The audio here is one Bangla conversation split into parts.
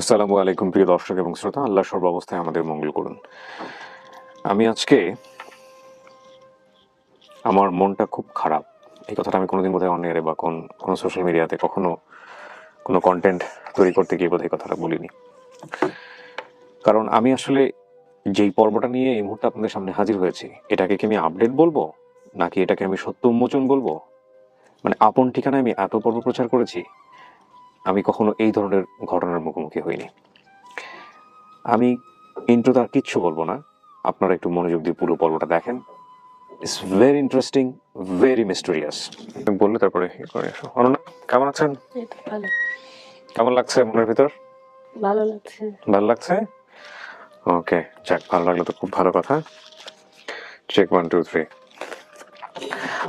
আসসালামু আলাইকুম প্রিয় দর্শক এবং শ্রোতা, আল্লাহ সর্বাবস্থায় আমাদের মঙ্গল করুন। আমি আজকে আমার মনটা খুব খারাপ। এই কথাটা আমি কোনোদিন বোধহয় অন এয়ারে বা কোনো সোশ্যাল মিডিয়াতে কখনো কোনো কন্টেন্ট তৈরি করতে গিয়ে বোধহয় কথাটা বলিনি। কারণ আমি আসলে যেই পর্বটা নিয়ে এই মুহূর্তে আপনাদের সামনে হাজির হয়েছি, এটাকে কি আমি আপডেট বলবো নাকি এটাকে আমি সত্য উন্মোচন বলবো? মানে আপন ঠিকানায় আমি এত পর্ব প্রচার করেছি, আমি কখনো এই ধরনের ঘটনার মুখোমুখি হইনি। আমি ইন্ট্রো তার কিচ্ছু বলবো না, আপনারা একটু মনোযোগ দিয়ে পুরো পর্বটা দেখেন। It's very interesting, very mysterious. বললে তারপরে করে এসো। অনন্যা, কেমন আছেন? এই তো ভালো। কেমন লাগছে মনের ভিতর? ভালো লাগছে। ভালো লাগছে? ওকে, যাক, ভালো লাগলো তো খুব ভালো কথা। চেক 1 2 3।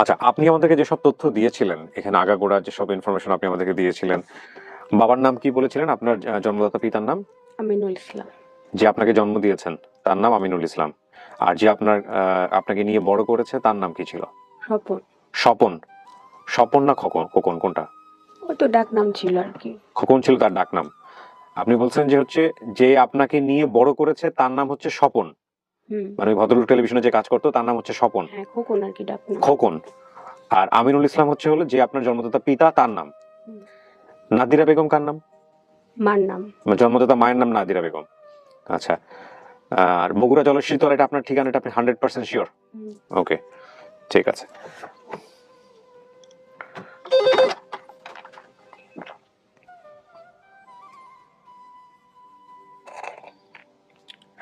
আচ্ছা, আপনি আমাদেরকে যেসব তথ্য দিয়েছিলেন, এখানে আগাগোড়া যেসব ইনফরমেশন আপনি আমাদেরকে দিয়েছিলেন, বাবার নাম কি বলেছিলেন? আপনার জন্মদাতা পিতার নাম? আমিনুল ইসলাম। যে আপনাকে জন্ম দিয়েছেন তার নাম আমিনুল ইসলাম। আর যে আপনাকে নিয়ে বড় করেছে তার নাম কি ছিল? স্বপন। স্বপন। স্বপন না খোকন? খোকন কোনটা? ওই তো ডাক নাম ছিল আর কি। খোকন ছিল তার ডাক নাম। আপনি বলছেন যে হচ্ছে যে আপনাকে নিয়ে বড় করেছে তার নাম হচ্ছে স্বপন। মানে ওই ভদ্রলোক টেলিভিশনে যে কাজ করতো তার নাম হচ্ছে স্বপন। হ্যাঁ, খোকন আর কি ডাক নাম। খোকন। আর আমিনুল ইসলাম হলো যে আপনার জন্মদাতা পিতা তার নাম। নাদিরা বেগম কার নাম? মার নাম। জন্মদাতা মায়ের নাম নাদিরা বেগম। আচ্ছা। আর বগুড়া জলশ্রী তলা, এটা আপনার ঠিকানাটা আপনি 100% শিওর? ওকে, ঠিক আছে।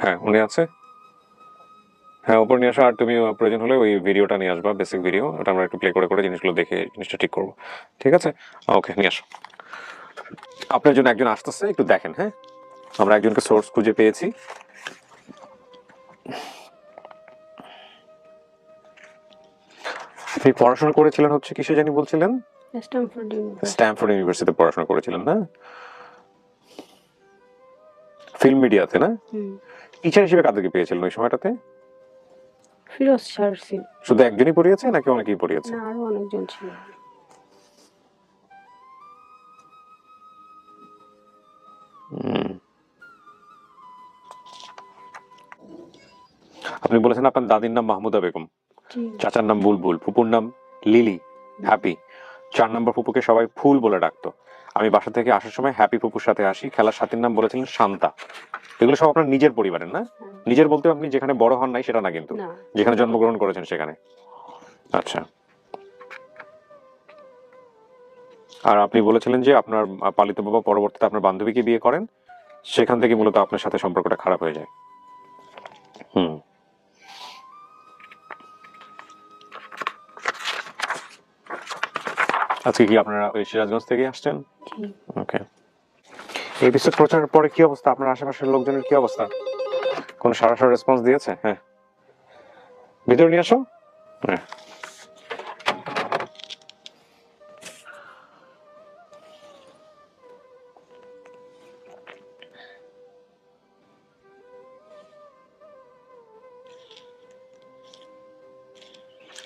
হ্যাঁ, উনি আছে। হ্যাঁ, উপর নিয়ে আসো। আর তুমি প্রয়োজন হলে ওই ভিডিওটা নিয়ে আসবা, বেসিক ভিডিও। ওটা আমরা একটু প্লে করে করে জিনিসগুলো দেখে জিনিসটা ঠিক করবো। ঠিক আছে, ওকে, নিয়ে আসো। আপনার জন্য একজন আসতেছে, একটু দেখেন। হ্যাঁ, আমরা একজনকে সোর্স খুঁজে পেয়েছি। আপনি পড়াশোনা করেছিলেন হচ্ছে কিসে জানি বলছিলেন? স্ট্যামফোর্ড ইউনিভার্সিটিতে পড়াশোনা করেছিলেন না? ফিল্ম মিডিয়াতে না? টিচার হিসেবে কাদেরকে পেয়েছিলেন ওই সময়টাতে? ফিরোজ স্যার ছিল। শুধু একজনই পড়িয়েছে নাকি অনেকেই পড়িয়েছে? না, আরো অনেকজন ছিল। আপনি বলেছেন আপনার দাদির নাম মাহমুদা বেগম, চাচার নাম বুলবুল, ফুপুর নাম লিলি, হ্যাপি। 4 নম্বর ফুপুকে সবাই ফুল বলে ডাকতো। আমি বাসা থেকে আসার সময় হ্যাপি ফুপুর সাথে আসি। খেলার সাথীর নাম বলেছিলেন শান্তা। এগুলো সব আপনার নিজের পরিবারের না? নিজের বলতে আপনি যেখানে বড় হন নাই সেটা না কিন্তু, যেখানে জন্মগ্রহণ করেছেন সেখানে। আচ্ছা। আর আপনি বলেছিলেন যে আপনার পালিত বাবা পরবর্তীতে আপনার বান্ধবীকে বিয়ে করেন, সেখান থেকে মূলত আপনার সাথে সম্পর্কটা খারাপ হয়ে যায়। আজকে কি আপনারা ওই সিরাজগঞ্জ থেকে আসছেন? ওকে। এই এপিসোড প্রচারের পরে কি অবস্থা? আপনার আশেপাশের লোকজনের কি অবস্থা? কোনো সরাসরি রেসপন্স দিয়েছে? হ্যাঁ, ভিতরে নিয়ে আসো। হ্যাঁ,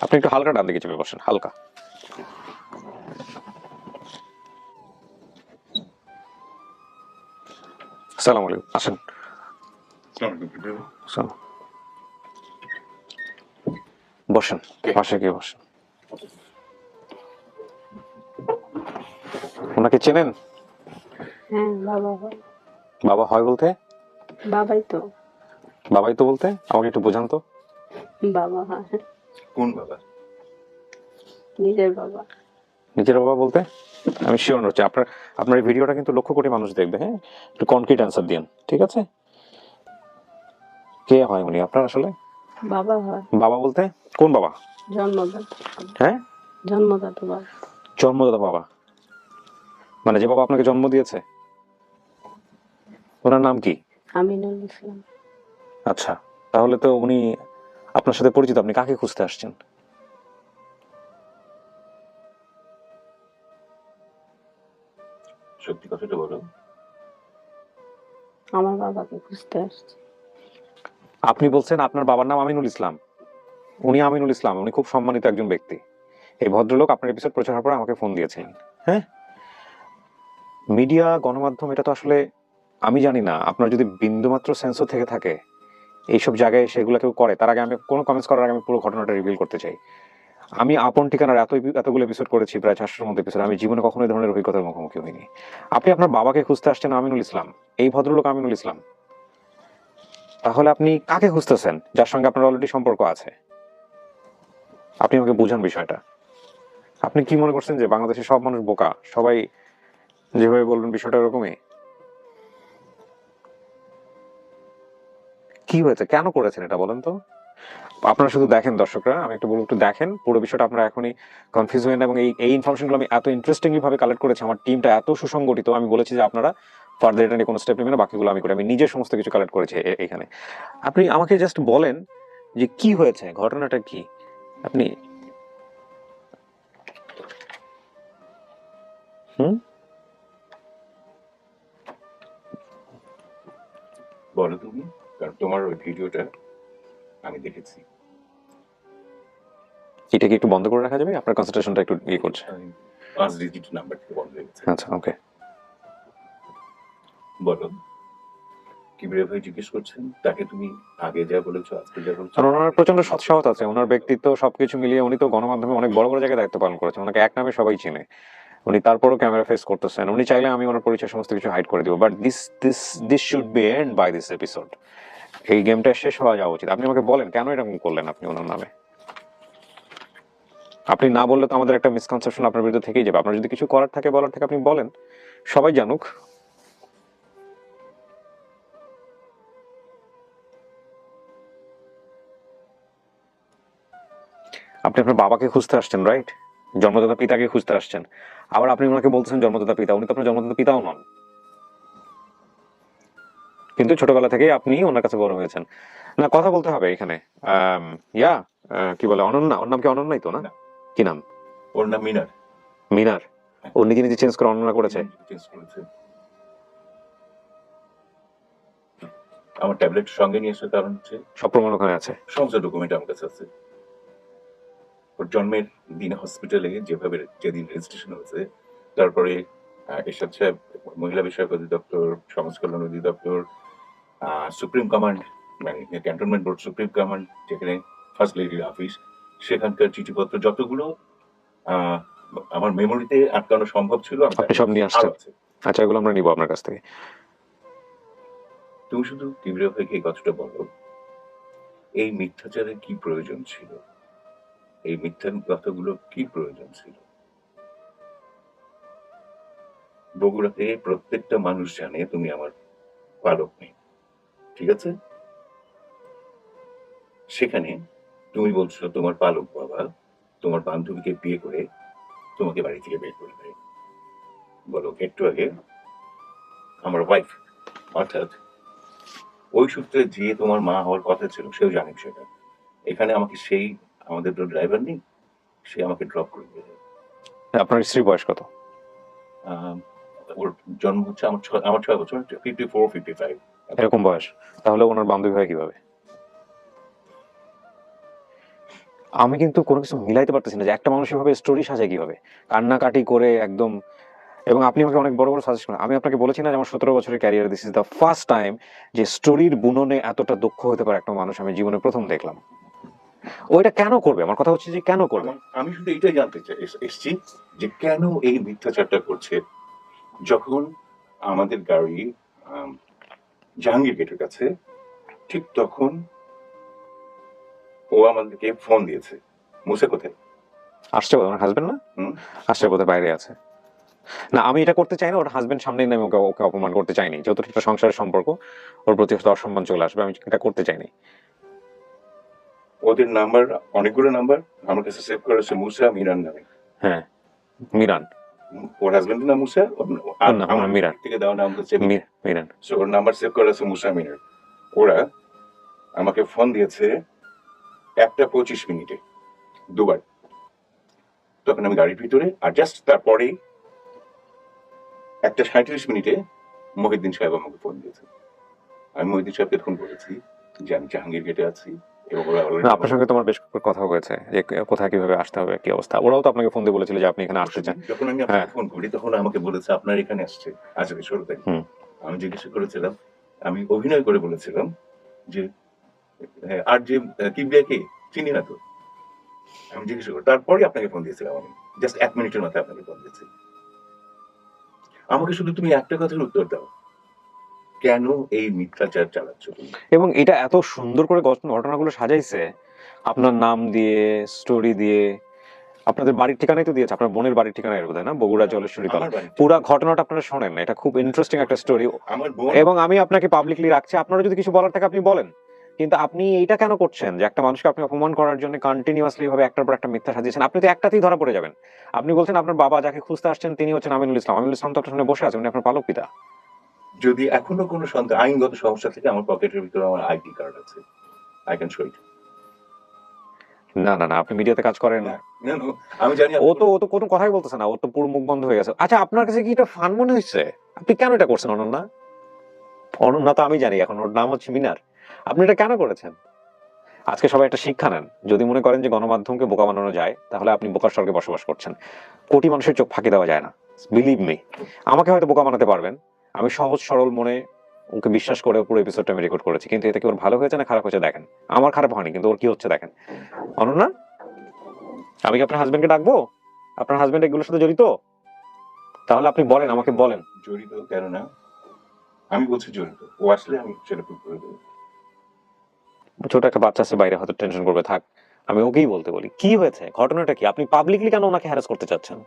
আপনি একটু হালকা ডান দিকে চেপে বসেন, হালকা। আসসালামু আলাইকুম, আসেন। বসেন, পাশে গিয়ে বসেন। ওনাকে চেনেন? হ্যাঁ, বাবা হয়। বাবা হয় বলতে? বাবাই তো। বাবাই তো বলতে আমাকে একটু বোঝান তো। বাবা হয়। কোন বাবা? নিজের বাবা। নিজের বাবা বলতে? আমি শিওর হচ্ছি আপনার এই ভিডিওটা কিন্তু লক্ষ কোটি মানুষ দেখবে। হ্যাঁ, একটু কনক্রিট অ্যান্সার দিন, ঠিক আছে? কে হয় উনি আপনার আসলে? বাবা হয়। বাবা বলতে কোন বাবা? জন্মদাতা। হ্যাঁ, জন্মদাতা বাবা। জন্মদাতা বাবা মানে যে বাবা আপনাকে জন্ম দিয়েছে, ওনার নাম কি? আমিনুল ইসলাম। আচ্ছা, তাহলে তো উনি আপনার সাথে পরিচিত। আপনি কাকে খুঁজতে আসছেন? সত্যি কথাটা বলো। আমার বাবাকে খুঁজতে আসছি। আপনি বলছেন আপনার বাবার নাম আমিনুল ইসলাম। উনি আমিনুল ইসলাম, উনি খুব সম্মানিত একজন ব্যক্তি। এই ভদ্রলোক আপনার এপিসোড প্রচার হওয়ার পর আমাকে ফোন দিয়েছেন। হ্যাঁ, মিডিয়া, গণমাধ্যম, এটা তো আসলে আমি জানি না আপনার যদি বিন্দুমাত্র সেন্সও থেকে থাকে এইসব জায়গায় সেগুলো কেউ করে, তার আগে আমি কোনো কমেন্টস করার আগে আমি পুরো ঘটনাটা রিভিল করতে চাই। আমি আপন ঠিকানার এতগুলো এপিসোড করেছি, প্রায় 400-এর মধ্যে এপিসোড, আমি জীবনে কখনো এই ধরনের অভিজ্ঞতার মুখোমুখি হইনি। আপনি আপনার বাবাকে খুঁজতে আসছেন আমিনুল ইসলাম, এই ভদ্রলোক আমিনুল ইসলাম, তাহলে আপনি কাকে খুঁজতেছেন যার সঙ্গে আপনার অলরেডি সম্পর্ক আছে? আপনি আমাকে বুঝান বিষয়টা। আপনি কি মনে করছেন যে বাংলাদেশের সব মানুষ বোকা, সবাই যেভাবে বলবেন বিষয়টা এরকমই? কি হয়েছে, কেন করেছেন এটা বলেন তো? আপনারা শুধু দেখেন দর্শকরা, আমি একটু বলবো, একটু দেখেন পুরো বিষয়টা, আপনারা এখনই কনফিউজ হয়ে না। এবং এই ইনফরমেশনগুলো আমি এত ইন্টারেস্টিংলি ভাবে কালেক্ট করেছি, আমার টিমটা এত সুসংগঠিত, আমি বলেছি যে আপনারা ফার্দার এটা নিয়ে কোনো স্টেপ নেবেন না, বাকিগুলো আমি করি, আমি নিজে সমস্ত কিছু কালেক্ট করেছি এখানে। আপনি আমাকে জাস্ট বলেন যে কি হয়েছে, ঘটনাটা কি আপনি। হুম, বলো তুমি, কারণ তোমার ওই ভিডিওটা আমি দেখেছি। এটা কি একটু বন্ধ করে রাখা যাবে? আপনার কনসেন্ট্রেশনটা একটু ইয়ে করছে। আমি 5 ডিজিট নাম্বার থেকে বন্ধ হয়ে গেছে। আচ্ছা, ওকে। বলো, কিবরিয়া ভাই জিজ্ঞেস করছেন তাকে তুমি আগে যা বলেছো আজকে যা বলছো। আর ওনার প্রচন্ড সৎসাহস আছে, ওনার ব্যক্তিত্ব সবকিছু মিলিয়ে উনি তো গণমাধ্যমে অনেক বড় বড় জায়গায় দায়িত্ব পালন করেছেন, ওনাকে এক নামে সবাই চিনে। উনি তারপরও ক্যামেরা ফেস করতেছেন, উনি চাইলে আমি ওনার পরিচয় সমস্ত কিছু হাইড করে দিব, but this should be end by this episode. এই গেমটা শেষ হওয়া যাওয়া উচিত। আপনি আমাকে বলেন কেন এরকম করলেন আপনি ওনার নামে? আপনি না বললে তো আমাদের একটা মিসকনসেপশন আপনার বিরুদ্ধে থেকেই যাবে। আপনার যদি কিছু করার থাকে, বলার থাকে, আপনি বলেন, সবাই জানুক। আপনি আপনার বাবাকে খুঁজতে আসছেন, রাইট? জন্মদাতা পিতাকে খুঁজতে আসছেন, আবার আপনি ওনাকে বলতেছেন জন্মদাতা পিতা। উনি তো আপনার জন্মদাতা পিতাও নন, কিন্তু ছোটবেলা থেকেই আপনি ওনার কাছে বড় হয়েছেন। না, কথা বলতে হবে এখানে। আম, ইয়া কি বলে, অনন্যা, ওর নাম কি অনন্যাই তো না? না। কি নাম? ওর নাম মিনার। মিনার। ও নিজে নিজে চেঞ্জ করে অনন্যা করেছে? চেঞ্জ করেছে। আমার ট্যাবলেট সঙ্গে নিয়ে আসার কারণ হচ্ছে সব প্রমাণ ওখানে আছে। সমস্ত ডকুমেন্ট আমার কাছে আছে। ওর জন্মের দিন হসপিটালে যেভাবে যেদিন রেজিস্ট্রেশন হয়েছে, তারপরে এরশাদ সাহেব মহিলা বিষয়ক অধিদপ্তর, সমাজ কল্যাণ অধিদপ্তর, সুপ্রিম কমান্ড, মানে ক্যান্টনমেন্ট বোর্ড সুপ্রিম কমান্ড, যেখানে ফার্স্ট লেডির অফিস, সেখানকার চিঠিপত্র যতগুলো আহ, আমার মেমোরিতে আটকানো সম্ভব ছিল আপনি সব নিয়ে আসছেন? আরো আছে। আচ্ছা, এগুলো আমরা নিবো আপনার কাছ থেকে। তুমি শুধু তীব্র হয়ে এই কথাটা বলো, এই মিথ্যাচারের কি প্রয়োজন ছিল? এই মিথ্যা কথাগুলো কি প্রয়োজন ছিল? বগুড়াতে প্রত্যেকটা মানুষ জানে তুমি আমার পালক নেই, ঠিক আছে? সেখানে তুমি বলছো তোমার পালক বাবা তোমার বান্ধবীকে বিয়ে করে তোমাকে বাড়ি থেকে বের করে দেয়। বলো, একটু আগে আমার ওয়াইফ, অর্থাৎ ওই সূত্রে যে তোমার মা হওয়ার কথা ছিল, সেও জানে সেটা। এখানে আমাকে সেই, আমাদের তো ড্রাইভার নেই, সে আমাকে ড্রপ করে দিয়ে যায়। আপনার স্ত্রীর বয়স কত? ওর জন্ম হচ্ছে আমার 6 বছর, 54-55 এরকম বয়স, তাহলে ওনার বান্ধবী হয় কিভাবে? আমি কিন্তু কোনো কিছু মিলাইতে পারতেছি না যে একটা মানুষ এভাবে স্টোরি সাজায় কিভাবে, কান্নাকাটি করে একদম। এবং আপনি আমাকে অনেক বড় বড় সাজেশন, আমি আপনাকে বলেছি না যে আমার 17 বছরের career, this is the first time যে স্টোরির বুননে এতটা দক্ষ হতে পারে একটা মানুষ আমি জীবনে প্রথম দেখলাম। ওইটা কেন করবে? আমার কথা হচ্ছে যে কেন করবে? আমি শুধু এটাই জানতে চাই এসছি যে কেন এই মিথ্যাচারটা করছে। যখন আমাদের গাড়ি জাহাঙ্গীর গেটের কাছে, ঠিক তখন ও আমাদেরকে ফোন দিয়েছে। মুসা কোথায়? আসছে ওনার হাজবেন্ড না? আসছে, বোধহয় বাইরে আছে। না, আমি এটা করতে চাই না, ওর হাজবেন্ড সামনেই আমি ওকে ওকে অপমান করতে চাইনি, যেহেতু একটা সংসারের সম্পর্ক, ওর প্রতি হয়তো অসম্মান চলে আসবে, আমি এটা করতে চাইনি। ওদের নাম্বার, অনেকগুলো নাম্বার আমার কাছে সেভ করা আছে মুসা মিরান নামে। হ্যাঁ, মিরান। ওর হাজবেন্ডের নাম মুসা, না, আমার মিরান। থেকে দেওয়া নাম হচ্ছে মিরান। সো ওর নাম্বার সেভ করা আছে মুসা মিরান। ওরা আমাকে ফোন দিয়েছে 1:25 দুবার। তখন আমি গাড়ির ভিতরে, আর জাস্ট তারপরেই 1:37 মহিউদ্দিন সাহেব আমাকে ফোন দিয়েছে। আমি মহিউদ্দিন সাহেবকে ফোন করেছি যে আমি জাহাঙ্গীর গেটে আছি এবং ওরা না, আপনার সঙ্গে তোমার বেশ কথা হয়েছে যে কোথায় কিভাবে আসতে হবে, কি অবস্থা। ওরাও তো আপনাকে ফোন দিয়ে বলেছিল যে আপনি এখানে আসতে চান। যখন আমি আপনাকে ফোন করি তখন আমাকে বলেছে আপনার এখানে আসছে, আসবে শুরুতে। আমি জিজ্ঞাসা করেছিলাম, আমি অভিনয় করে বলেছিলাম যে হ্যাঁ, আর যে কিবরিয়াকে চিনি না তো। আমি জিজ্ঞাসা করি, তারপরে আপনাকে ফোন দিয়েছিলাম আমি। জাস্ট ১ মিনিটের মাথায় আপনাকে ফোন দিয়েছি। আমাকে শুধু তুমি একটা কথার উত্তর দাও। কেন এই মিথ্যাচার চালাচ্ছ তুমি? এবং এটা এত সুন্দর করে ঘটনাগুলো সাজাইছে, আপনার নাম দিয়ে, স্টোরি দিয়ে, আপনাদের বাড়ির ঠিকানাই তো দিয়েছে, আপনার বোনের বাড়ির ঠিকানা এর বোধহয় না, বগুড়া জলেশ্বরী তলা। আমার বাড়ি পুরা ঘটনাটা আপনারা শোনেন, এটা খুব ইন্টারেস্টিং একটা স্টোরি। আমার বোন এবং আমি আপনাকে পাবলিকলি রাখছি, আপনারা যদি কিছু বলার থাকে আপনি বলেন, কিন্তু আপনি এইটা কেন করছেন যে একটা মানুষকে আপনি অপমান করার জন্য কন্টিনিউয়াসলি ভাবে একটার পর একটা মিথ্যা সাজিয়েছেন? আপনি তো একটাতেই ধরা পড়ে যাবেন। আপনি বলছেন আপনার বাবা যাকে খুঁজতে আসছেন তিনি হচ্ছেন আমিনুল ইসলাম। আমিনুল ইসলাম তো আপনার সামনে বসে আছে, উনি আপনার পালক পিতা। যদি এখনো কোনো সন্দেহ আইনগত সমস্যা থেকে আমার পকেটের ভিতরে আমার আইডি কার্ড আছে। আই ক্যান শো ইট। না না না, আপনি মিডিয়াতে কাজ করেন। আমি জানি ও তো কোনো কথাই বলতেছে না, ও তো পুরো মুখ বন্ধ হয়ে গেছে। আচ্ছা, আপনার কাছে কি এটা ফান মনে হচ্ছে? আপনি কেন এটা করছেন অনন্যা? অনন্যা তো আমি জানি, এখন ওর নাম হচ্ছে মিনার। আপনি এটা কেন করেছেন? আজকে সবাই একটা শিক্ষা নেন। যদি মনে করেন যে গণমাধ্যমকে বোকা বানানো যায়, তাহলে আপনি বোকার স্বর্গে বসবাস করছেন। কোটি মানুষের চোখ ফাঁকি দেওয়া যায় না, বিলিভ মি। আমাকে হয়তো বোকা বানাতে পারবেন, আমি সহজ সরল মনে ওকে বিশ্বাস করে পুরো এপিসোডটা আমি রেকর্ড করেছি, কিন্তু এতে কি ওর ভালো হয়েছে না খারাপ হয়েছে দেখেন। আমার খারাপ হয়নি, কিন্তু ওর কি হচ্ছে দেখেন। অনন্যা, আমি কি আপনার হাজবেন্ডকে ডাকবো? আপনার হাজবেন্ড এগুলোর সাথে জড়িত? তাহলে আপনি বলেন, আমাকে বলেন। জড়িত কেন না? আমি বলছি জড়িত। ও আসলে আমি সেটা প্রুভ করে দেবো। ছোট একটা বাচ্চা আছে বাইরে, হয়তো টেনশন করবে, থাক আমি ওকেই বলতে বলি। কি হয়েছে, ঘটনাটা কি? আপনি পাবলিকলি কেন ওনাকে হ্যারাস করতে চাচ্ছেন?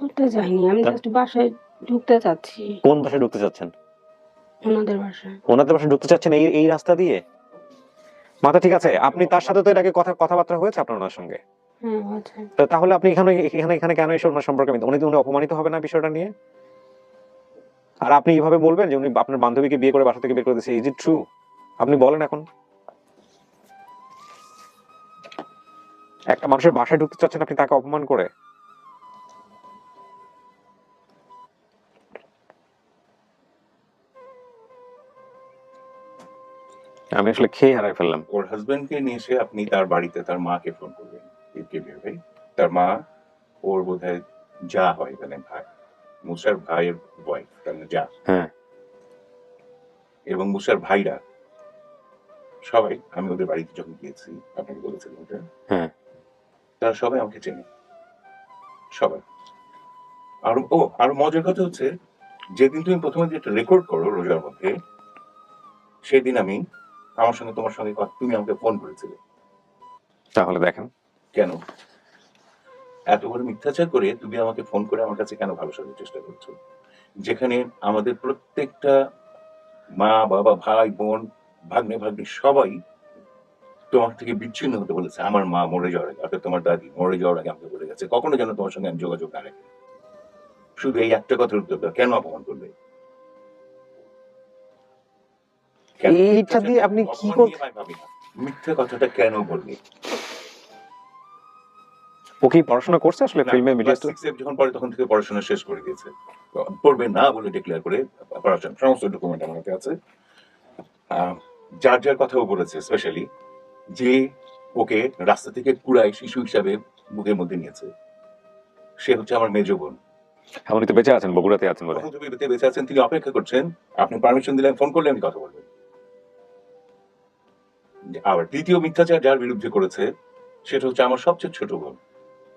করতে যাইনি, আমি জাস্ট বাসায় ঢুকতে চাচ্ছি। কোন বাসায় ঢুকতে চাচ্ছেন? ওনাদের বাসায়। ওনাদের বাসায় ঢুকতে চাচ্ছেন এই এই রাস্তা দিয়ে? মাথা ঠিক আছে? আপনি তার সাথে তো এর আগে কথাবার্তা হয়েছে আপনার ওনার সঙ্গে? হ্যাঁ, আছে। তো তাহলে আপনি এখানে এখানে এখানে কেন এসে ওনার সম্পর্কে উনি অপমানিত হবে না বিষয়টা নিয়ে? আর আপনি এইভাবে বলবেন যে উনি আপনার বান্ধবীকে বিয়ে করে বাসা থেকে বের করে দিয়েছে, ইজ ইট ট্রু? আপনি বলেন এখন। একটা মানুষের বাসায় ঢুকতে চাচ্ছেন আপনি তাকে অপমান করে? আমি আসলে খেয়ে হারাই ফেললাম। ওর হাজবেন্ডকে নিয়ে এসে আপনি তার বাড়িতে তার মাকে ফোন করবেন। ভাই, তার মা ওর বোধহয় যা হয়, মানে ভাই, মুসার ভাইয়ের ওয়াইফ, মানে যা। হ্যাঁ, এবং মুসার ভাইরা সবাই, আমি ওদের বাড়িতে যখন গিয়েছি, আপনাকে বলেছিলাম ওটা, হ্যাঁ। তারা সবাই আমাকে চেনে, সবাই। আরো মজার কথা হচ্ছে, যেদিন তুমি প্রথমে যেটা রেকর্ড করো রোজার মধ্যে, সেদিন আমি আমার সঙ্গে তোমার সঙ্গে তুমি আমাকে ফোন করেছিলে। তাহলে দেখেন, কেন এত বড় মিথ্যাচার করে তুমি আমাকে ফোন করে আমার কাছে কেন ভালো সাজার চেষ্টা করছো? যেখানে আমাদের প্রত্যেকটা মা বাবা ভাই বোন ভাগ্নে ভাগ্নি সবাই তোমার থেকে বিচ্ছিন্ন হতে বলেছে আমার মা মরে যাওয়ার আগে, অর্থাৎ তোমার দাদি মরে যাওয়ার আগে আমাকে বলে গেছে কখনো যেন তোমার সঙ্গে আমি যোগাযোগ না রাখি। শুধু এই একটা কথার উত্তর দাও, কেন অপমান করবে? এইটা দিয়ে আপনি কি করতে? মিথ্যা কথাটা কেন বলবে? ও কি পড়াশোনা করছে আসলে ফিল্মে মিডিয়া? যখন পরে তখন থেকে পড়াশোনা শেষ করে দিয়েছে, পড়বে না বলে ডিক্লেয়ার করে পড়াশোনা সমস্ত ডকুমেন্ট আমার কাছে আছে। যার যার কথাও বলেছে, স্পেশালি যে ওকে রাস্তা থেকে কুড়ায় শিশু হিসাবে বুকের মধ্যে নিয়েছে, সে হচ্ছে আমার মেজ বোন। উনি তো বেঁচে আছেন, বগুড়াতে আছেন বলে। বেঁচে আছেন, তিনি অপেক্ষা করছেন আপনি পারমিশন দিলেন, ফোন করলে আমি কথা বলবেন। আবার দ্বিতীয় মিথ্যাচার যার বিরুদ্ধে করেছে সেটা হচ্ছে আমার সবচেয়ে ছোট বোন।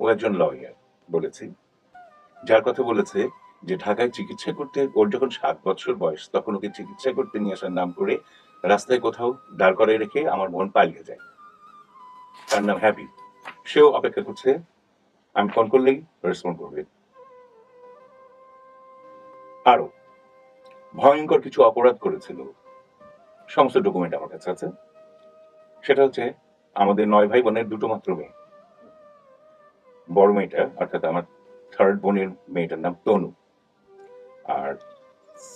ও একজন লয়ার, বলেছি, যার কথা বলেছে যে ঢাকায় চিকিৎসা করতে, ওর যখন 7 বছর বয়স তখন ওকে চিকিৎসা করতে নিয়ে আসার নাম করে রাস্তায় কোথাও দাঁড় করায় রেখে আমার বোন পালিয়ে যায়। তার নাম হ্যাপি, সেও অপেক্ষা করছে আমি ফোন করলেই রেসপন্ড করবে। আরো ভয়ঙ্কর কিছু অপরাধ করেছিল, সমস্ত ডকুমেন্ট আমার কাছে আছে। সেটা হচ্ছে আমাদের 9 ভাই বোনের দুটো মাত্র মেয়ে। বড় মেয়েটা, অর্থাৎ আমার থার্ড বোনের মেয়েটার নাম তনু, আর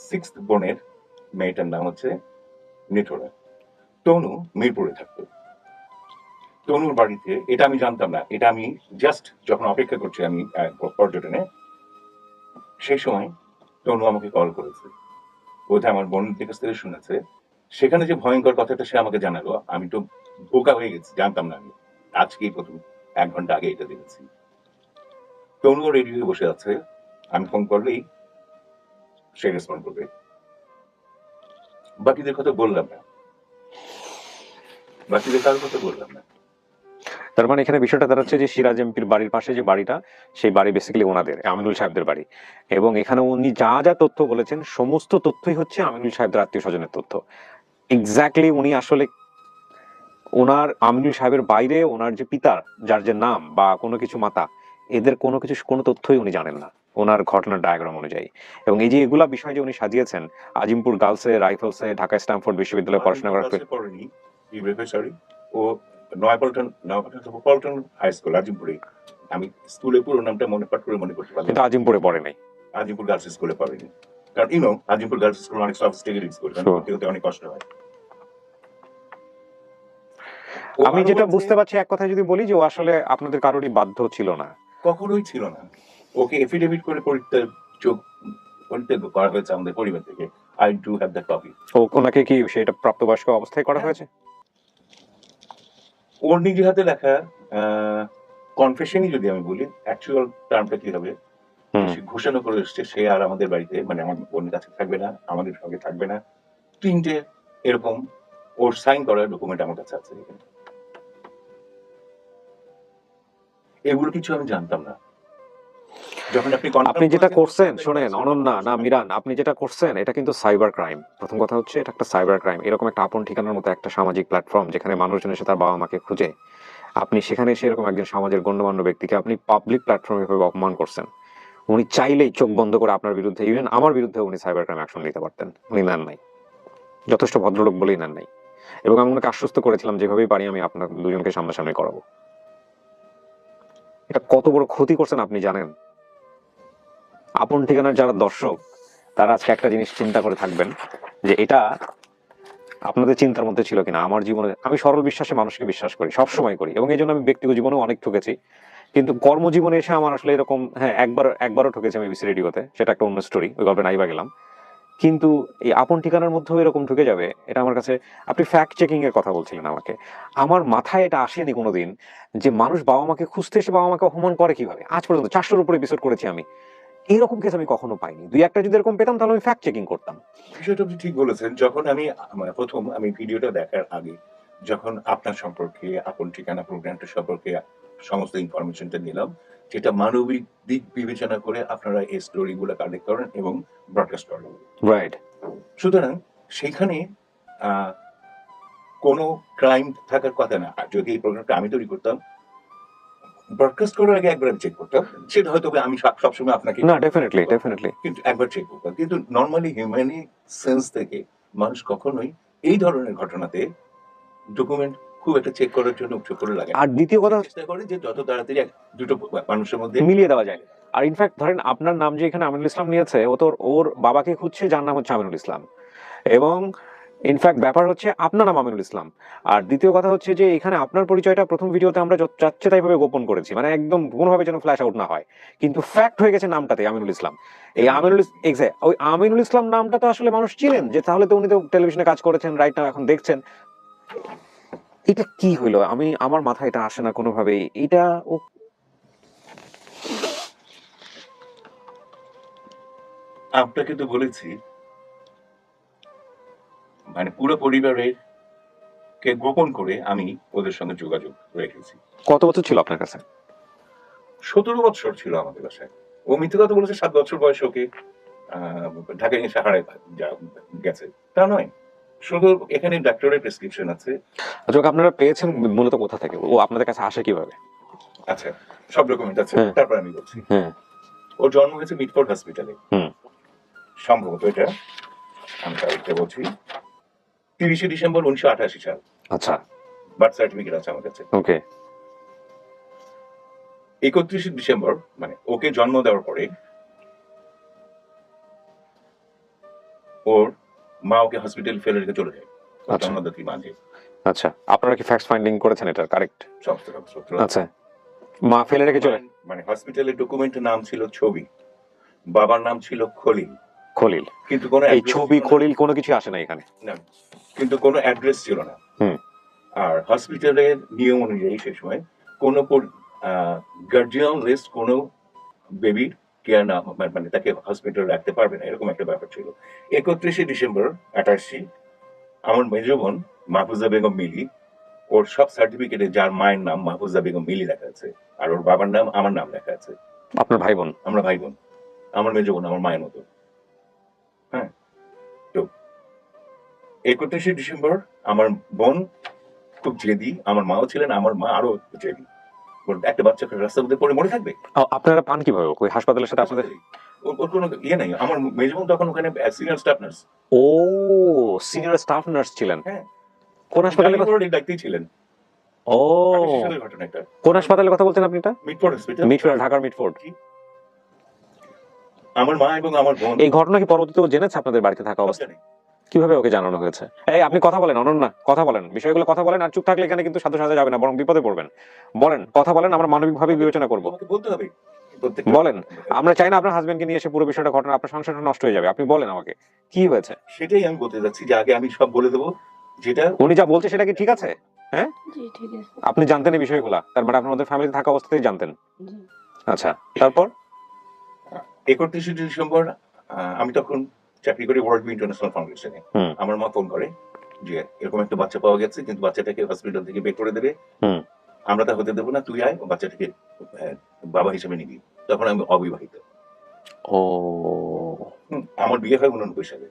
6th বোনের মেয়েটার নাম হচ্ছে নিঠোরা। তনু মিরপুরে থাকতো। তনুর বাড়িতে, এটা আমি জানতাম না, এটা আমি জাস্ট যখন অপেক্ষা করছি আমি পর্যটনে, সেই সময় তনু আমাকে কল করেছে, বোধহয় আমার বোনের কাছ থেকে শুনেছে। সেখানে যে ভয়ঙ্কর কথাটা সে আমাকে জানালো, আমি তো বোকা হয়ে গেছি, জানতাম না। আমি আজকেই প্রথম 1 ঘন্টা আগে এটা দেখেছি। তনু রেডিও বসে আছে, আমি ফোন করলেই সে রেসপন্ড করবে। বাকিদের কথা বললাম না, বাকিদের কারোর কথা বললাম না। তার মানে এখানে বিষয়টা দাঁড়াচ্ছে যে সিরাজ এমপির বাড়ির পাশে যে বাড়িটা, সেই বাড়ি বেসিক্যালি ওনাদের, আমিনুল সাহেবদের বাড়ি। এবং এখানে উনি যা যা তথ্য বলেছেন সমস্ত তথ্যই হচ্ছে আমিনুল সাহেবদের আত্মীয় স্বজনের তথ্য। এক্স্যাক্টলি উনি আসলে ওনার আমিনুল সাহেবের বাইরে ওনার যে পিতা, যার যে নাম বা কোনো কিছু মাতা, এদের কোনো কিছু কোনো তথ্যই উনি জানেন না ওনার ঘটনার ডায়াগ্রাম অনুযায়ী। এবং এই যে এগুলা বিষয় যে উনি সাজিয়েছেন, আজিমপুর গার্লসে, রাইফেলসে, ঢাকা স্ট্যামফোর্ড বিশ্ববিদ্যালয়ে পড়াশোনা করার পড়েনি, সরি, ও নয়াপল্টন হাই স্কুল আজিমপুরে। আমি স্কুলে পুরো নামটা পাঠ করে মনে করতে পারলাম, কিন্তু আজিমপুরে পড়ে নাই। আজিমপুর গার্লস স্কুলে পড়েনি, কারণ আজিমপুর গার্লস স্কুল অনেক সফিস্টিকেটেড স্কুল, ভর্তি হতে অনেক কষ্ট হয়। আমি যেটা বুঝতে পারছি, এক কথা যদি বলি, যে ও আসলে আপনাদের কারোরই বাধ্য ছিল না, কখনোই ছিল না। ওকে এফিডেভিট করে পরিত্যাগ করা হয়েছে আমাদের পরিবার থেকে। I do have the copy. ওনাকে কি সেটা প্রাপ্তবয়স্ক অবস্থায় করা হয়েছে? ওর নিজে হাতে লেখা কনফেশনই যদি আমি বলি, অ্যাকচুয়াল টার্মটা কি হবে, সে ঘোষণা করে এসছে সে আর আমাদের বাড়িতে, মানে আমার বোনের কাছে থাকবে না, আমাদের সঙ্গে থাকবে না। 3টে এরকম ওর সাইন করা ডকুমেন্ট আমার কাছে আছে। এগুলো কিছু আমি জানতাম না। যখন আপনি যেটা করছেন, শোনেন অনন্যা না মিরান, আপনি যেটা করছেন এটা কিন্তু সাইবার ক্রাইম। প্রথম কথা হচ্ছে এটা একটা সাইবার ক্রাইম। এরকম একটা আপন ঠিকানার মতো একটা সামাজিক প্ল্যাটফর্ম যেখানে মানুষজন এসে তার বাবা মাকে খুঁজে, আপনি সেখানে এসে এরকম একজন সমাজের গণ্যমান্য ব্যক্তিকে আপনি পাবলিক প্ল্যাটফর্মে এভাবে অপমান করছেন। উনি চাইলেই চোখ বন্ধ করে আপনার বিরুদ্ধে, ইভেন আমার বিরুদ্ধে উনি সাইবার ক্রাইম অ্যাকশন নিতে পারতেন, উনি নেন নাই। যথেষ্ট ভদ্রলোক বলেই নেন নাই। এবং আমি ওনাকে আশ্বস্ত করেছিলাম যেভাবেই পারি আমি আপনার দুজনকে সামনাসামনি করাবো। এটা কত বড় ক্ষতি করছেন আপনি জানেন? আপন ঠিকানার যারা দর্শক, তারা আজকে একটা জিনিস চিন্তা করে থাকবেন যে এটা আপনাদের চিন্তার মধ্যে ছিল কিনা। আমার জীবনে আমি সরল বিশ্বাসে মানুষকে বিশ্বাস করি, সবসময় করি, এবং এই জন্য আমি ব্যক্তিগত জীবনেও অনেক ঠকেছি। কিন্তু কর্মজীবনে এসে আমার আসলে এরকম, হ্যাঁ একবারও ঠকেছি আমি বিসি রেডিওতে, সেটা একটা অন্য স্টোরি, ওই গল্পে নাইবা গেলাম। কিন্তু এই আপন ঠিকানার মধ্যেও এরকম ঢুকে যাবে, এটা আমার কাছে। আপনি ফ্যাক্ট চেকিং এর কথা বলছিলেন আমাকে, আমার মাথায় এটা আসেনি কোনোদিন যে মানুষ বাবা মাকে খুঁজতে এসে বাবা মাকে অপমান করে কিভাবে। আজ পর্যন্ত 400-র উপরে এপিসোড করেছি আমি, এইরকম কেস আমি কখনো পাইনি। দুই একটা যদি এরকম পেতাম তাহলে আমি ফ্যাক্ট চেকিং করতাম। বিষয়টা আপনি ঠিক বলেছেন। যখন প্রথম আমি ভিডিওটা দেখার আগে যখন আপনার সম্পর্কে, আপন ঠিকানা প্রোগ্রামটা সম্পর্কে সমস্ত ইনফরমেশনটা নিলাম, যেটা মানবিক দিক বিবেচনা করে আপনারা এই স্টোরিগুলো কালেক্ট করেন এবং ব্রডকাস্ট করেন, রাইট। সুতরাং সেখানে কোনো ক্রাইম থাকার কথা না। আর যদি এই প্রোগ্রামটা আমি তৈরি করতাম, ব্রডকাস্ট করার আগে একবার আমি চেক করতাম, সেটা হয়তো আমি সবসময় আপনাকে না, ডেফিনেটলি কিন্তু একবার চেক করতাম। কিন্তু নর্মালি হিউম্যানি সেন্স থেকে মানুষ কখনোই এই ধরনের ঘটনাতে ডকুমেন্ট খুব একটা চেক করার জন্য উঠে পড়ে লাগে। আর দ্বিতীয় কথা, চেষ্টা করে যে যত তাড়াতাড়ি দুটো মানুষের মধ্যে মিলিয়ে দেওয়া যায়। আর ইনফ্যাক্ট ধরেন আপনার নাম যে এখানে আমিনুল ইসলাম নিয়েছে, ও তো ওর বাবাকে খুঁজছে যার নাম হচ্ছে আমিনুল ইসলাম। এবং ইনফ্যাক্ট ব্যাপার হচ্ছে আপনার নাম আমিনুল ইসলাম। আর দ্বিতীয় কথা হচ্ছে যে এখানে আপনার পরিচয়টা প্রথম ভিডিওতে আমরা যাচ্ছে তাইভাবে গোপন করেছি, মানে একদম কোনোভাবে যেন ফ্ল্যাশ আউট না হয়। কিন্তু ফ্যাক্ট হয়ে গেছে নামটাতে আমিনুল ইসলাম। এই আমিনুল এক্সাক্ট ওই আমিনুল ইসলাম নামটা তো আসলে মানুষ চিনেন, যে তাহলে তো উনি তো টেলিভিশনে কাজ করেছেন, রাইট নাও এখন দেখছেন। এটা কি হইলো? আমার মাথায় এটা আসে না কোনোভাবেই। এটা ও আপনাকে তো বলেছি, মানে পুরো পরিবারের কে গোপন করে আমি ওদের সঙ্গে যোগাযোগ রেখেছি। কত বছর ছিল আপনার কাছে? 17 বছর ছিল আমাদের বাসায়। ও মিথ্যে কথা বলেছে, 7 বছর বয়সে ওকে ঢাকায় নিয়ে সাহারায় গেছে, তা নয়। শুধু এখানে ডাক্তারের প্রেসক্রিপশন আছে। আচ্ছা, ওকে আপনারা পেয়েছেন মূলত কোথা থেকে? ও আপনাদের কাছে আসে কিভাবে? আচ্ছা, সব ডকুমেন্ট আছে, তারপর আমি বলছি। ওর জন্ম হয়েছে মিটফোর্ড হসপিটালে, সম্ভবত এটা আমি তারিখটা বলছি 30শে ডিসেম্বর 1988 সাল। আচ্ছা, বার্থ সার্টিফিকেট আছে আমার কাছে। ওকে। 31শে ডিসেম্বর, মানে ওকে জন্ম দেওয়ার পরে ওর মা ওকে হসপিটাল ফেলে রেখে চলে যায়, জন্মদাত্রী মাঝে। আচ্ছা, আপনারা কি ফ্যাক্ট ফাইন্ডিং করেছেন এটা কারেক্ট? সমস্ত কাগজপত্র। আচ্ছা, মা ফেলে রেখে চলে, মানে হসপিটালের ডকুমেন্টের নাম ছিল ছবি, বাবার নাম ছিল খলিল। খলিল, কিন্তু কোনো এই ছবি খলিল কোনো কিছু আসে না এখানে, কিন্তু কোনো অ্যাড্রেস ছিল না। আর হসপিটালের নিয়ম অনুযায়ী সে সময় কোনো গার্জিয়ান লিস্ট কোনো বেবির কেয়ার না, মানে তাকে হসপিটালে রাখতে পারবে না, এরকম একটা ব্যাপার ছিল। 31শে ডিসেম্বর 88 আমার মেজ বোন মাহফুজা বেগম মিলি, ওর সব সার্টিফিকেটে যার মায়ের নাম মাহফুজা বেগম মিলি লেখা আছে, আর ওর বাবার নাম আমার নাম লেখা আছে। আপনার ভাই বোন? আমরা ভাই বোন। আমার মেজ বোন আমার মায়ের মতো। হ্যাঁ, তো 31শে ডিসেম্বর আমার বোন খুব জেদি, আমার মাও ছিলেন, আমার মা আরো জেদি। ওর একটা বাচ্চা রাস্তার মধ্যে পড়ে মরে থাকবে, আপনারা পান কিভাবে ওই হাসপাতালের সাথে আপনাদের? ওর কোনো ইয়ে নাই। আমার মেজ বোন তখন ওখানে সিনিয়র স্টাফ নার্স। ও, সিনিয়র স্টাফ নার্স ছিলেন? হ্যাঁ, কোন হাসপাতালে? দায়িত্বে ছিলেন। ও, 28 সালের ঘটনা এটা। কোন হাসপাতালের কথা বলছেন আপনি? এটা মিটফোর্ড হসপিটাল, মিটফোর্ড, ঢাকার মিটফোর্ড। আমার মা এবং আমার বোন এই ঘটনা কি পরবর্তীতে ও জেনেছে আপনাদের বাড়িতে থাকা অবস্থায়? জানে। কিভাবে ওকে জানানো হয়েছে? এই আপনি কথা বলেন অনন্যা, কথা বলেন, বিষয়গুলো কথা বলেন। আর চুপ থাকলে এখানে কিন্তু সাধু সাজা যাবে না, বরং বিপদে পড়বেন। বলেন, কথা বলেন, আমরা মানবিকভাবে বিবেচনা করব। তোমাকে বলতে হবে প্রত্যেকটা। বলেন, আমরা চাই না আপনার হাজবেন্ডকে নিয়ে এসে পুরো বিষয়টা ঘটনা আপনার সংসারটা নষ্ট হয়ে যাবে। আপনি বলেন আমাকে কি হয়েছে। সেটাই আমি বলতে যাচ্ছি যে আগে আমি সব বলে দেবো যেটা উনি যা বলছে সেটা কি ঠিক আছে? হ্যাঁ, জি ঠিক আছে। আপনি জানতেন এই বিষয়গুলা, তার মানে আপনার মধ্যে ফ্যামিলিতে থাকা অবস্থাতেই জানতেন। জি। আচ্ছা, তারপর? 31শে ডিসেম্বর আমি তখন চাকরি করি ওয়ার্ল্ড ইন্টারন্যাশনাল ফাউন্ডেশনে। হুম। আমার মা ফোন করে যে এরকম একটা বাচ্চা পাওয়া গেছে, কিন্তু বাচ্চাটাকে হসপিটাল থেকে বের করে দেবে, হুম। আমরা তা হতে দেবো না, তুই আয়, ও বাচ্চাটাকে বাবা হিসেবে নিবি। তখন আমি অবিবাহিত। ও, আমার বিয়ে হয় 89 সালে।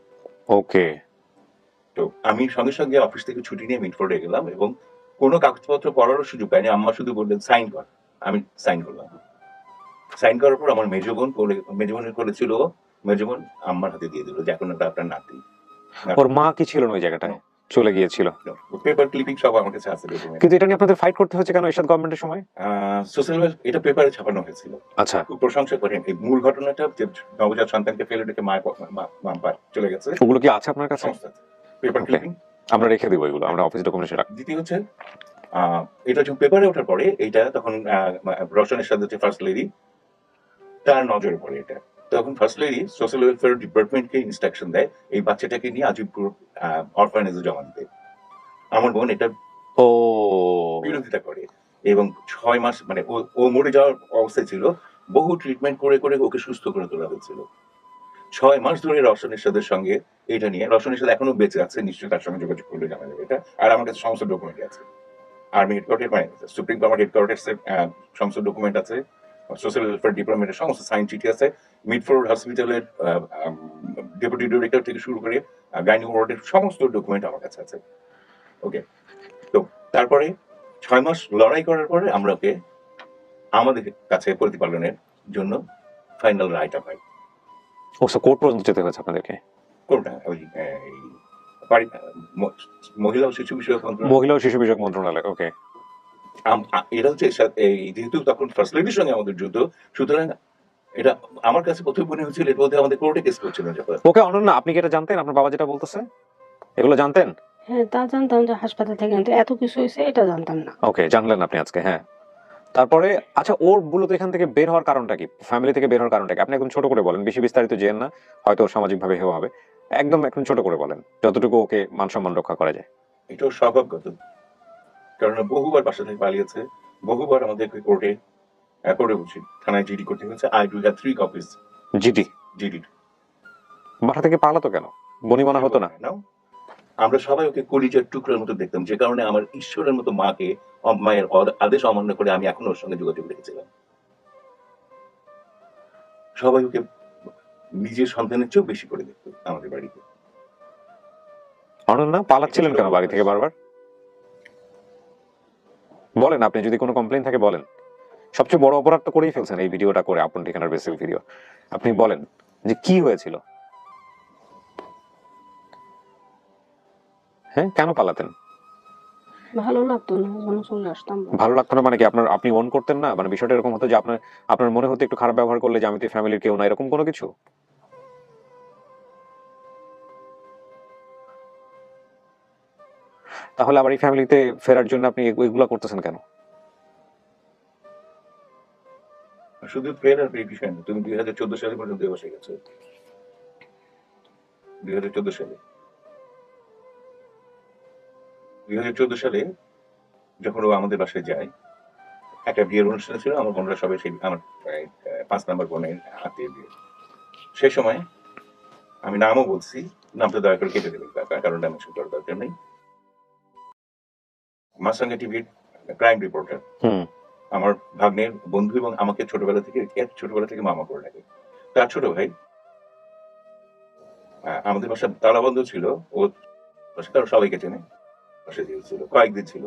ওকে। তো আমি সঙ্গে সঙ্গে অফিস থেকে ছুটি নিয়ে মিটফোর্ডে গেলাম এবং কোনো কাগজপত্র পড়ারও সুযোগ পাইনি। আম্মা শুধু বললেন সাইন কর, আমি সাইন করলাম। সাইন করার পর আমার মেজ বোনের করেছিল, মেজ বোন আম্মার হাতে দিয়ে দিল যে এখন এটা আপনার নাতি। ওর মা কি ছিল না ওই জায়গাটায়? চলে গিয়েছিল। পেপার ক্লিপিং সব আমার কাছে আছে document। কিন্তু এটা নিয়ে আপনাদের ফাইট করতে হচ্ছে কেন এরশাদ গভর্নমেন্টের সময়? সোশ্যাল এটা পেপারে ছাপানো হয়েছিল। আচ্ছা, খুব প্রশংসা করেন এই মূল ঘটনাটা যে নবজাত সন্তানকে ফেলে রেখে মা চলে গেছে, ওগুলো কি আছে আপনার কাছে? সমস্ত পেপার Okay. ক্লিপিং। আমরা রেখে দিব এগুলো, আমরা অফিস ডকুমেন্টে রাখবো। দ্বিতীয় হচ্ছে এটা যখন পেপারে ওঠার পরে এটা তখন রোশনের সাথে যে ফার্স্ট লেডি, তার নজরে পড়ে এটা। তখন ফার্স্ট লেডি সোশ্যাল ওয়েলফেয়ার ডিপার্টমেন্টকে ইনস্ট্রাকশন দেয় এই বাচ্চাটাকে নিয়ে আজিবপুর অরফানেজে জমা দিতে। আমার বোন এটা ও, বিরোধিতা করে এবং 6 মাস মানে ও মরে যাওয়ার অবস্থায় ছিল, বহু ট্রিটমেন্ট করে করে ওকে সুস্থ করে তোলা হয়েছিল। 6 মাস ধরে রওশনের সাদের সঙ্গে এটা নিয়ে, রওশনের সাথে এখনো বেঁচে আছে, নিশ্চয়ই তার সঙ্গে যোগাযোগ করলে জানা যাবে এটা। আর আমার কাছে সমস্ত ডকুমেন্ট আছে, আর্মি হেডকোয়ার্টার মানে সুপ্রিম কমান্ড হেডকোয়ার্টার্সের সমস্ত ডকুমেন্ট আছে, সোশ্যাল ওয়েলফেয়ার ডিপার্টমেন্টের সমস্ত সাইন চিঠি আছে, মিডফোর্ড হসপিটালের ডেপুটি ডিরেক্টর থেকে শুরু করে গাইনি ওয়ার্ডের সমস্ত ডকুমেন্ট আমার কাছে আছে। ওকে, তো তারপরে 6 মাস লড়াই করার পরে আমরা ওকে আমাদের কাছে প্রতিপালনের জন্য ফাইনাল রায়টা পাই। ও, কোর্ট পর্যন্ত যেতে হয়েছে আপনাদেরকে? কোনটা? ওই মহিলা ও শিশু বিষয়ক মন্ত্রণালয়। মহিলা ও শিশু বিষয়ক মন্ত্রণালয়, ওকে। এটা হচ্ছে এই যেহেতু তখন ফার্স্ট লেডির সঙ্গে আমাদের যুদ্ধ, সুতরাং এটা আমার কাছে প্রথম মনে হচ্ছিল এর মধ্যে আমাদের কোর্টে কেস করছিল যখন। ওকে অনন্যা, আপনি কি এটা জানতেন? আপনার বাবা যেটা বলতেছে এগুলো জানতেন? হ্যাঁ তা জানতাম যে হাসপাতাল থেকে কিন্তু এত কিছু হয়েছে এটা জানতাম না। ওকে, জানলেন আপনি আজকে। হ্যাঁ, তারপরে আচ্ছা, ওর মূলত এখান থেকে বের হওয়ার কারণটা কি? ফ্যামিলি থেকে বের হওয়ার কারণটা কি? আপনি একদম ছোট করে বলেন, বেশি বিস্তারিত যেন না, হয়তো সামাজিক ভাবে হেও হবে। একদম ছোট করে বলেন, যতটুকু ওকে মান সম্মান রক্ষা করা যায়। এটাও স্বভাবগত, কারণ বহুবার বাসা থেকে পালিয়েছে, বহুবার আমাদেরকে কোর্টে বলছি থানায় জিডি করতে হয়েছে। I do have 3 copies GD? GD. বাসা থেকে পালাতো কেন? বনিবনা হতো না? আমরা সবাই ওকে কলিজার টুকরার মতো দেখতাম, যে কারণে আমার ঈশ্বরের মতো মাকে মায়ের আদেশ অমান্য করে আমি এখনো ওর সঙ্গে যোগাযোগ রেখেছিলাম। সবাই ওকে নিজের সন্তানের চেয়েও বেশি করে দেখতো আমাদের বাড়িতে। অনন্যা, পালাচ্ছিলেন কেন বাড়ি থেকে বারবার? বলেন, আপনি যদি কোনো কমপ্লেইন থাকে বলেন। সবচেয়ে বড় অপরাধ তো করেই ফেলছেন এই ভিডিওটা করে, আপন ঠিকানার বেসিক ভিডিও। আপনি বলেন যে কি হয়েছিল। হ্যাঁ, কেন পালাতেন? ভালো লাগতো না, যখন চলে আসতাম। ভালো লাগতো না মানে কি? আপনি অন করতেন না? মানে বিষয়টা এরকম হতো যে আপনার মনে হতো একটু খারাপ ব্যবহার করলে যে আমি তো ফ্যামিলির কেউ না, এরকম কোনো কিছু? তাহলে আবার এই ফ্যামিলিতে ফেরার জন্য আপনি এগুলা করতেছেন কেন? শুধু ফের আর এই বিষয় না, তুমি 2014 সালে পর্যন্ত বসে গেছো। 2014 সালে 2014 সালে যখন ও আমাদের বাসায় যায়, একটা বিয়ের অনুষ্ঠান ছিল, আমার বোনরা সবাই সেই আমার 5 নম্বর বোনের আত্মীয় বিয়ে। সেই সময় আমি নামও বলছি, নামটা দয়া করে কেটে দেবেন, কারণ মেনশন করার দরকার নেই। মাছরাঙ্গা টিভির ক্রাইম রিপোর্টার, হুম। আমার ভাগ্নের বন্ধু এবং আমাকে ছোটবেলা থেকে মামা করে লাগে। তার ছোট ভাই, আমাদের বাসা তালাবন্ধ ছিল, ও বাসা তারা সবাইকে চেনে, বাসা ছিল কয়েকদিন ছিল,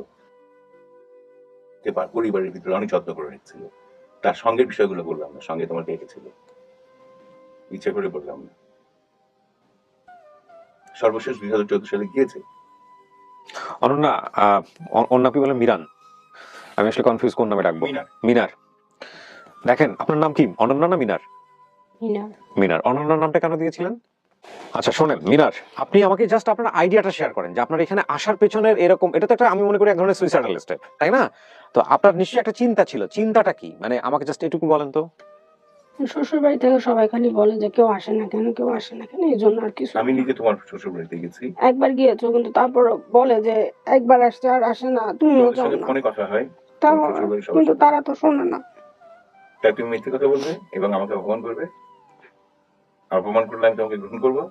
পরিবারের ভিতরে অনেক যত্ন করে রেখেছিল। তার সঙ্গের বিষয়গুলো বললাম না, সঙ্গে তোমার ডেকেছিল, ইচ্ছে করে বললাম না। সর্বশেষ 2014 সালে গিয়েছে। অনন্যা, ওর নাম কি বলে? মিরান। আমি আসলে কনফিউজ কোন নামে ডাকবো। মিনার। মিনার। দেখেন, আপনার নাম কি অনন্যা না মিনার? মিনার। মিনার। অনন্যার নামটা কেন দিয়েছিলেন? আচ্ছা শোনেন মিনার, আপনি আমাকে জাস্ট আপনার আইডিয়াটা শেয়ার করেন যে আপনার এখানে আসার পেছনের এরকম, এটা তো একটা আমি মনে করি এক ধরনের সুইসাইডাল স্টেপ, তাই না? তো আপনার নিশ্চয়ই একটা চিন্তা ছিল, চিন্তাটা কি মানে আমাকে জাস্ট এটুকু বলেন তো। শ্বশুর বাড়ি থেকে সবাই খালি বলে যে কেউ আসে না কেন, কেউ আসে না কেন, এই জন্য আর কিছু আমি না। নিজে তোমার শ্বশুর বাড়িতে গেছি, একবার গিয়েছো কিন্তু তারপর বলে যে একবার আসছে আর আসে না, তুমিও তোমাদের যাও সঙ্গে না। ফোনে কথা হয়, তাও তোমার শ্বশুর বাড়ির সবার কিন্তু সাথে। তারা তো শোনে না। তাই তুমি মিথ্যে কথা বলবে এবং আমাকে অপমান করবে, আর অপমান করলে আমি তোমাকে গ্রহণ করবো।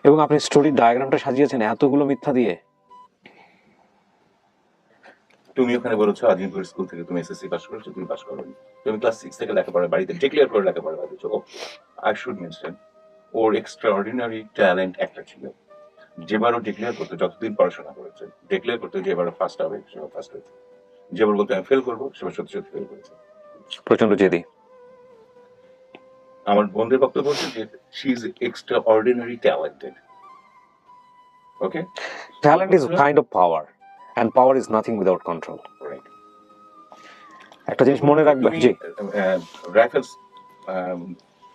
এবং আপনি স্টোরির ডায়াগ্রামটা সাজিয়েছেন এতগুলো মিথ্যা দিয়ে। তুমি ওখানে বলেছো আজিমপুর স্কুল থেকে তুমি এসএসসি পাস করেছো, তুমি পাস করোনি। তুমি ক্লাস 6 থেকে লেখাপড়া বাড়িতে ডিক্লেয়ার করে লেখাপড়া করেছো। I should mention, or extra ordinary talent একটা ছিল। যেবারও ডিক্লেয়ার করতে, যতদিন পড়াশোনা করেছে ডিক্লেয়ার করতে, যেবারও ফার্স্ট হবে সেবার ফার্স্ট হয়েছে। যেবার বলতে আমি ফেল করবো সেবার সত্যি সত্যি ফেল করেছে। প্রচন্ড জেদি। আমার বন্ধুর বক্তব্য হচ্ছে যে she is extraordinary talented. Okay, talent is kind of power and power is nothing without control. Right. একটা জিনিস মনে রাখবেন। তুমি জি। রাইফেলস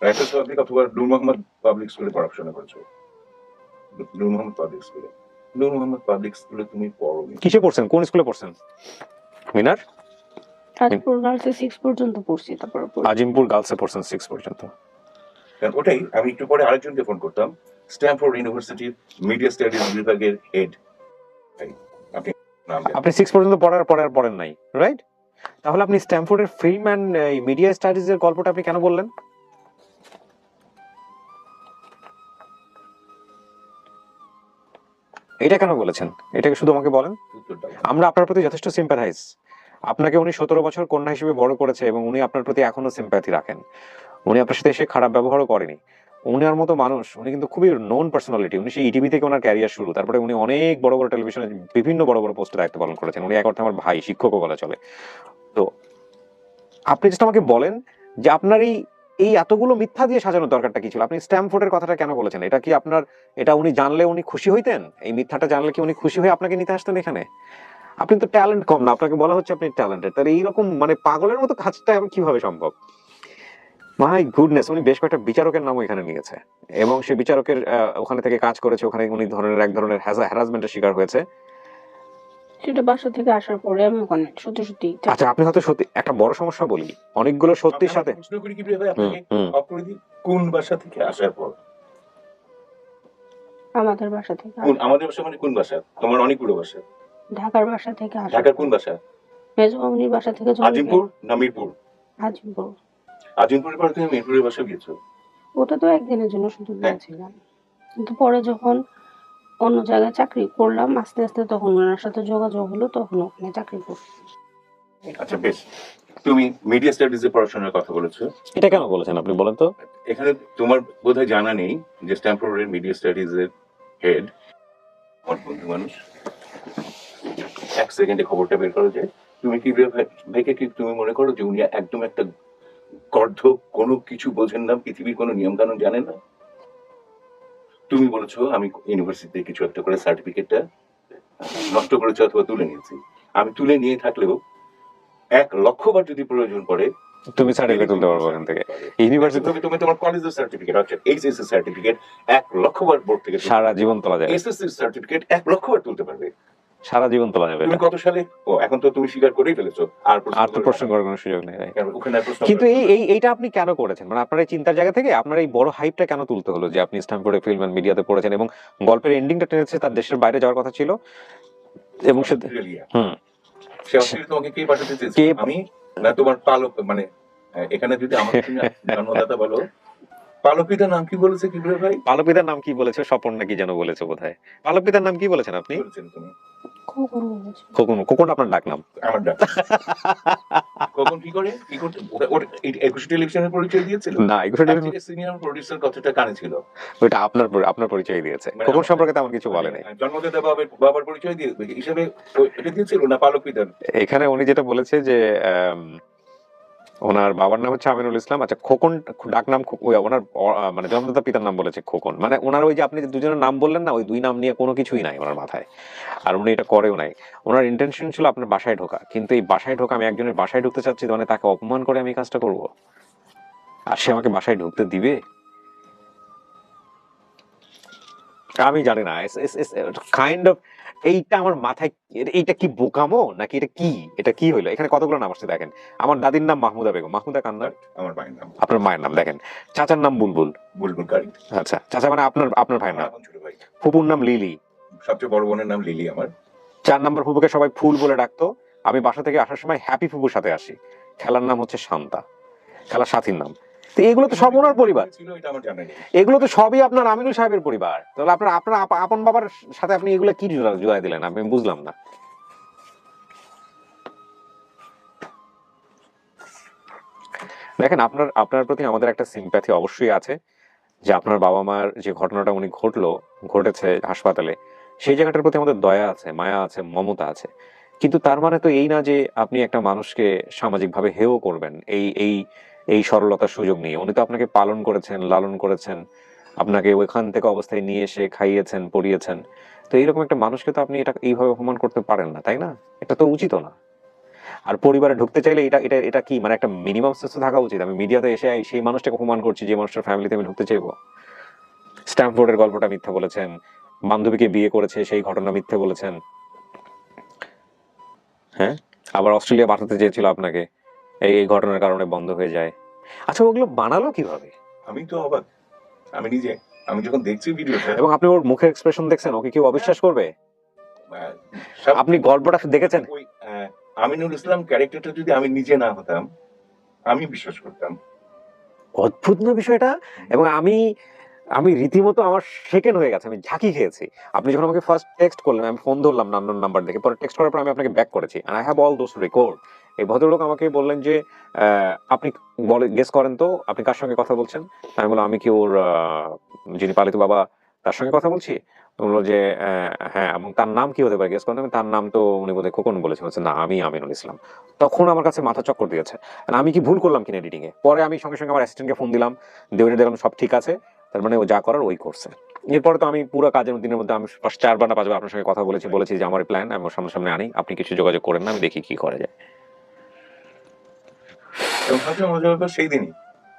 রাইফেলস পাবলিক অথবা নূর মোহাম্মদ পাবলিক স্কুলে পড়াশোনা করেছো? নূর মোহাম্মদ পাবলিক স্কুলে, নূর মোহাম্মদ পাবলিক স্কুলে তুমি পড়োনি। কিসে পড়ছেন? কোন স্কুলে পড়ছেন মিনার? আজিমপুর গার্লসে 6 পর্যন্ত পড়ছি, তারপর আজিমপুর গার্লসে পড়ছেন 6 পর্যন্ত। কারণ ওটাই আমি একটু পরে আরেকজনকে ফোন করতাম, স্ট্যানফোর্ড ইউনিভার্সিটির মিডিয়া স্টাডিজ বিভাগের হেড। আপনি নাম জানেন? আপনি 6 পর্যন্ত পড়েন নাই, রাইট? তাহলে আপনি স্ট্যামফোর্ডের ফিল্ম অ্যান্ড মিডিয়া স্টাডিজ এর গল্পটা আপনি কেন বললেন? এটা কেন বলেছেন? এটাকে শুধু আমাকে বলেন। উত্তর দাও। আমরা আপনার প্রতি যথেষ্ট সিম্প্যাথাইজ। আপনাকে উনি 17 বছর কন্যা হিসেবে বড় করেছে এবং উনি আপনার প্রতি এখনো সিম্প্যাথি রাখেন। উনি আপনার সাথে এসে খারাপ ব্যবহারও করেনি। উনার মতো মানুষ, উনি কিন্তু খুবই নোন পার্সোনালিটি। উনি সেই ইটিভি থেকে ওনার ক্যারিয়ার শুরু, তারপরে উনি অনেক বড় বড় টেলিভিশনে বিভিন্ন বড় বড় পোস্টে দায়িত্ব পালন করেছেন। উনি এক অর্থে আমার ভাই, শিক্ষকও বলা চলে। তো আপনি জাস্ট আমাকে বলেন যে আপনার এই এতগুলো মিথ্যা দিয়ে সাজানোর দরকারটা কি ছিল? আপনি স্ট্যামফোর্ডের কথাটা কেন বলেছেন? এটা কি আপনার, এটা উনি জানলে উনি খুশি হইতেন? এই মিথ্যাটা জানলে কি উনি খুশি হয়ে আপনাকে নিতে আসতেন এখানে? আপনি তো ট্যালেন্ট কম না, আপনাকে বলা হচ্ছে আপনি ট্যালেন্টেড, তাহলে এইরকম মানে পাগলের মতো কাজটা কিভাবে সম্ভব? মাই গুডনেস, উনি বেশ কয়েকটা বিচারকের নামও এখানে নিয়েছে এবং সে বিচারকের ওখানে থেকে কাজ করেছে, ওখানে উনি এক ধরনের হ্যারাসমেন্টের শিকার হয়েছে। সেটা বাসা থেকে আসার পরে আমি ওখানে সত্যি সত্যি আচ্ছা, আপনি হয়তো সত্যি একটা বড় সমস্যা বলি, অনেকগুলো সত্যির সাথে প্রশ্ন করি কি ভাবে আপনাকে, অপরিধি কোন বাসা থেকে আসার পর? আমাদের বাসা থেকে কোন আমাদের বাসা মানে কোন বাসা? তোমার অনেকগুলো বাসা। ঢাকার বাসা থেকে আসা, ঢাকার কোন বাসা? মেজবাবনির বাসা থেকে আজিমপুর না মিরপুর? আজিমপুর। আজিমপুরের পর তুমি মিরপুরের বাসা গিয়েছো? ওটা তো একদিনের জন্য শুধু গিয়েছিলাম, কিন্তু পরে যখন অন্য জায়গায় চাকরি করলাম আস্তে আস্তে, তখন ওনার সাথে যোগাযোগ হলো, তখন ওখানে চাকরি করছি। আচ্ছা বেশ, তুমি মিডিয়া স্টাডিজ এ পড়াশোনার কথা বলেছো, এটা কেন বলেছেন আপনি বলেন তো? এখানে তোমার বোধহয় জানা নেই যে স্ট্যানফোর্ডের মিডিয়া স্টাডিজ এর হেড আমার বন্ধু মানুষ। এক সেকেন্ডে খবরটা বের করো যে তুমি কি ভাইকে কি তুমি মনে করো যে উনি একদম একটা গর্ধ, কোনো কিছু বোঝেন না, পৃথিবীর কোনো নিয়ম কানুন জানেন না? তুমি বলেছো আমি ইউনিভার্সিটিতে কিছু একটা করে সার্টিফিকেটটা নষ্ট করেছি অথবা তুলে নিয়েছি। আমি তুলে নিয়ে থাকলেও 1,00,000 বার যদি প্রয়োজন পড়ে তুমি সার্টিফিকেট তুলতে পারবো এখান থেকে ইউনিভার্সিটি। তুমি তোমার কলেজের সার্টিফিকেট আছে, এইচএসসি সার্টিফিকেট 1,00,000 বার বোর্ড থেকে সারা জীবন তোলা যাবে। এসএসসি সার্টিফিকেট 1,00,000 বার তুলতে পারবে, সারা জীবন তোলা যাবে। তুমি কত সালে? ও এখন তো তুমি স্বীকার করেই ফেলেছো, আর তো প্রশ্ন করার কোনো সুযোগ নেই। ওখানে প্রশ্ন। কিন্তু এইটা আপনি কেন করেছেন? মানে আপনার এই চিন্তার জায়গা থেকে আপনার এই বড় হাইপটা কেন তুলতে হলো যে আপনি স্ট্যানফোর্ডে ফিল্ম এন্ড মিডিয়াতে পড়েছেন এবং গল্পের এন্ডিংটা টেনেছে তার দেশের বাইরে যাওয়ার কথা ছিল এবং সে সে অস্ট্রেলিয়া তোমাকে কে পাঠাতে চেয়েছে? কে? আমি না তোমার পালক, মানে এখানে যদি আমাকে তুমি জন্মদাতা বলো, পালক পিতার নাম কি বলেছে কিবরিয়া ভাই? পালক পিতার নাম কি বলেছে? স্বপন নাকি যেন বলেছে বোধহয়। পালক পিতার নাম কি বলেছেন আপনি? বলেছেন তুমি? খোকন বলেছে। খোকন। খোকন আপনার ডাক নাম? আমার ডাক। কখন কি করে কি করতে ওটা 21 টেলিভিশনের পরিচয় দিয়েছিল? না, এগুলো তার থেকে সিনিয়র প্রডিউসার কথাটা কানে ছিল। ওইটা আপনার পরিচয় দিয়েছে। মানে খোকন আমার- সম্পর্কে তেমন কিছু বলে নাই। জন্মদাতা বাবার পরিচয় দিয়ে হিসেবে এটা দিয়েছিল না পালক পিতার? এখানে উনি যেটা বলেছে যে ওনার বাবার নাম হচ্ছে আমিনুল ইসলাম। আচ্ছা, খোকন ডাক নাম ওনার মানে জন্মদাতা পিতার নাম বলেছে খোকন। মানে ওনার ওই যে আপনি যে দুজনের নাম বললেন না, ওই দুই নাম নিয়ে কোনো কিছুই নাই ওনার মাথায়। আর উনি এটা করেও নাই। ওনার ইন্টেনশন ছিল আপনার বাসায় ঢোকা, কিন্তু এই বাসায় ঢোকা, আমি একজনের বাসায় ঢুকতে চাচ্ছি, মানে তাকে অপমান করে আমি এই কাজটা করব? আর সে আমাকে বাসায় ঢুকতে দিবে? আমি জানি না। কাইন্ড অফ এইটা আমার মাথায়, এইটা কি বোকামো নাকি এটা কি হইলো? এখানে কতগুলো নাম আসছে দেখেন। আমার দাদির নাম মাহমুদা বেগম। মাহমুদা কার নাম? আমার ভাইয়ের নাম। আপনার মায়ের নাম দেখেন। চাচার নাম বুলবুল। বুলবুল কারিম। আচ্ছা, চাচা মানে আপনার ভাইয়ের নাম। আমার ছোট ভাই। ফুপুর নাম লিলি। সবচেয়ে বড় বোনের নাম লিলি আমার। 4 নম্বর ফুপুকে সবাই ফুল বলে ডাকতো। আমি বাসা থেকে আসার সময় হ্যাপি ফুপুর সাথে আসি। খেলার নাম হচ্ছে শান্তা, খেলার সাথীর নাম। তো এগুলো তো সব ওনার পরিবার। ছিল এটা আমার জানা নেই। এগুলো তো সবই আপনার আমিনুল সাহেবের পরিবার। তাহলে আপনার আপন বাবার সাথে আপনি এগুলো কি জুড়াই দিলেন? আমি বুঝলাম না। দেখেন, আপনার প্রতি আমাদের একটা সিম্প্যাথি অবশ্যই আছে, যে আপনার বাবা মার যে ঘটনাটা ঘটেছে হাসপাতালে, সেই জায়গাটার প্রতি আমাদের দয়া আছে, মায়া আছে, মমতা আছে। কিন্তু তার মানে তো এই না যে আপনি একটা মানুষকে সামাজিকভাবে হেয় করবেন এই সরলতার সুযোগ নিয়ে। উনি তো আপনাকে পালন করেছেন, লালন করেছেন, আপনাকে ওইখান থেকে অবস্থায় নিয়ে এসে খাইয়েছেন, পড়িয়েছেন। তো এইরকম একটা মানুষকে তো আপনি এটা এইভাবে অপমান করতে পারেন না, তাই না? এটা তো উচিত না। আর পরিবারে ঢুকতে চাইলে এটা কি মানে একটা মিনিমাম সেন্স থাকা উচিত? আমি মিডিয়াতে এসে সেই মানুষটাকে অপমান করছি যে মানুষটার ফ্যামিলিতে আমি ঢুকতে চাইবো? স্ট্যামফোর্ডের গল্পটা মিথ্যা বলেছেন, বান্ধবীকে বিয়ে করেছে সেই ঘটনা মিথ্যে বলেছেন, হ্যাঁ? আবার অস্ট্রেলিয়া পাঠাতে চেয়েছিল আপনাকে, এই ঘটনার কারণে বন্ধ হয়ে যায়। আচ্ছা, ওগুলো বানালো কিভাবে? আমি তো অবাক। আমি যখন দেখছি ভিডিওটা, এবং আপনি ওর মুখের এক্সপ্রেশন দেখছেন, ওকে কেউ অবিশ্বাস করবে? আপনি গল্পটা দেখেছেন? ওই আমিনুল ইসলাম ক্যারেক্টারটা যদি আমি নিজে না হতাম, আমি বিশ্বাস করতাম। অদ্ভুত না বিষয়টা? এবং আমি রীতিমতো আমার সেকেন্ড হয়ে গেছে, আমি ঝাঁকি খেয়েছি। আপনি যখন আমাকে ফার্স্ট টেক্সট করলেন, আমি ফোন ধরলাম না আননোন নাম্বার দেখে, পরে টেক্সট করার পর আমি আপনাকে ব্যাক করেছি, and I have all those record. এই ভদ্রলোক আমাকে বললেন যে আপনি গেস করেন তো আপনি কার সঙ্গে কথা বলছেন। আমি বললাম, আমি কি ওর যিনি পালিত বাবা তার সঙ্গে কথা বলছি? বললো যে হ্যাঁ, এবং তার নাম কি হতে পারে গেস করেন। তার নাম তো উনি বোধহয় খোকন বলেছে। বলছে না, আমি আমিনুল ইসলাম। তখন আমার কাছে মাথা চক্কর দিয়েছে, and আমি কি ভুল করলাম কিনা এডিটিং এ। পরে আমি সঙ্গে সঙ্গে আমার অ্যাসিস্ট্যান্টকে ফোন দিলাম, দেখলাম সব ঠিক আছে। তার মানে ও যা করার ওই করছে। এরপরে তো আমি পুরো কাজের দিনের মধ্যে আমি 4বার না 5বার আপনার সঙ্গে কথা বলেছি যে আমার প্ল্যান আমি সামনে আনি, আপনি কিছু যোগাযোগ করেন না, আমি দেখি কি করা যায়। এবং সবচেয়ে মজার ব্যাপার সেই দিনই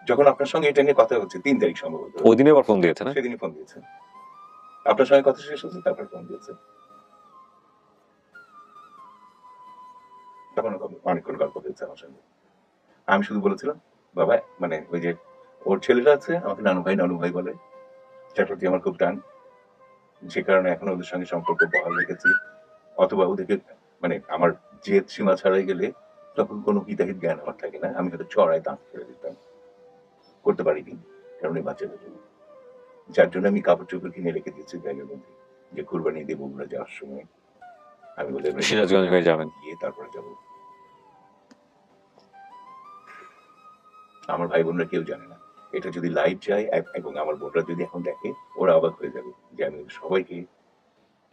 যখন আপনার সঙ্গে এটা নিয়ে কথা হচ্ছে, 3 তারিখ সম্ভবত, ওই দিনে আবার ফোন দিয়েছে না? সেদিনই ফোন দিয়েছে। আপনার সঙ্গে কথা শেষ হচ্ছে, তারপর ফোন দিয়েছে। তখন অনেকক্ষণ গল্প হয়েছে আমার সঙ্গে। আমি শুধু বলেছিলাম, বাবা মানে ওই যে ওর ছেলেরা আছে, আমাকে নানু ভাই বলে, যার প্রতি আমার খুব টান, যে কারণে এখন ওদের সঙ্গে সম্পর্ক বহাল রেখেছি। অথবা ওদেরকে মানে আমার জেদ সীমা ছাড়াই গেলে তখন কোনো হিতাহিত জ্ঞান আমার থাকে না, আমি হয়তো চড়ায় দাঁত ফেলে দিতাম, করতে পারিনি কারণ এই বাচ্চাদের জন্য। যার জন্য আমি কাপড় চোপড় কিনে রেখে দিয়েছি ব্যাগের মধ্যে, যে কুরবানি দেবো আমরা যাওয়ার সময় আমি বলে সিরাজগঞ্জ হয়ে যাবেন। গিয়ে তারপরে যাবো। আমার ভাই বোনরা কেউ জানে না এটা যদি লাইভ যায়, এবং আমার বোনরা যদি এখন দেখে, ওরা অবাক হয়ে যাবে যে আমি সবাইকে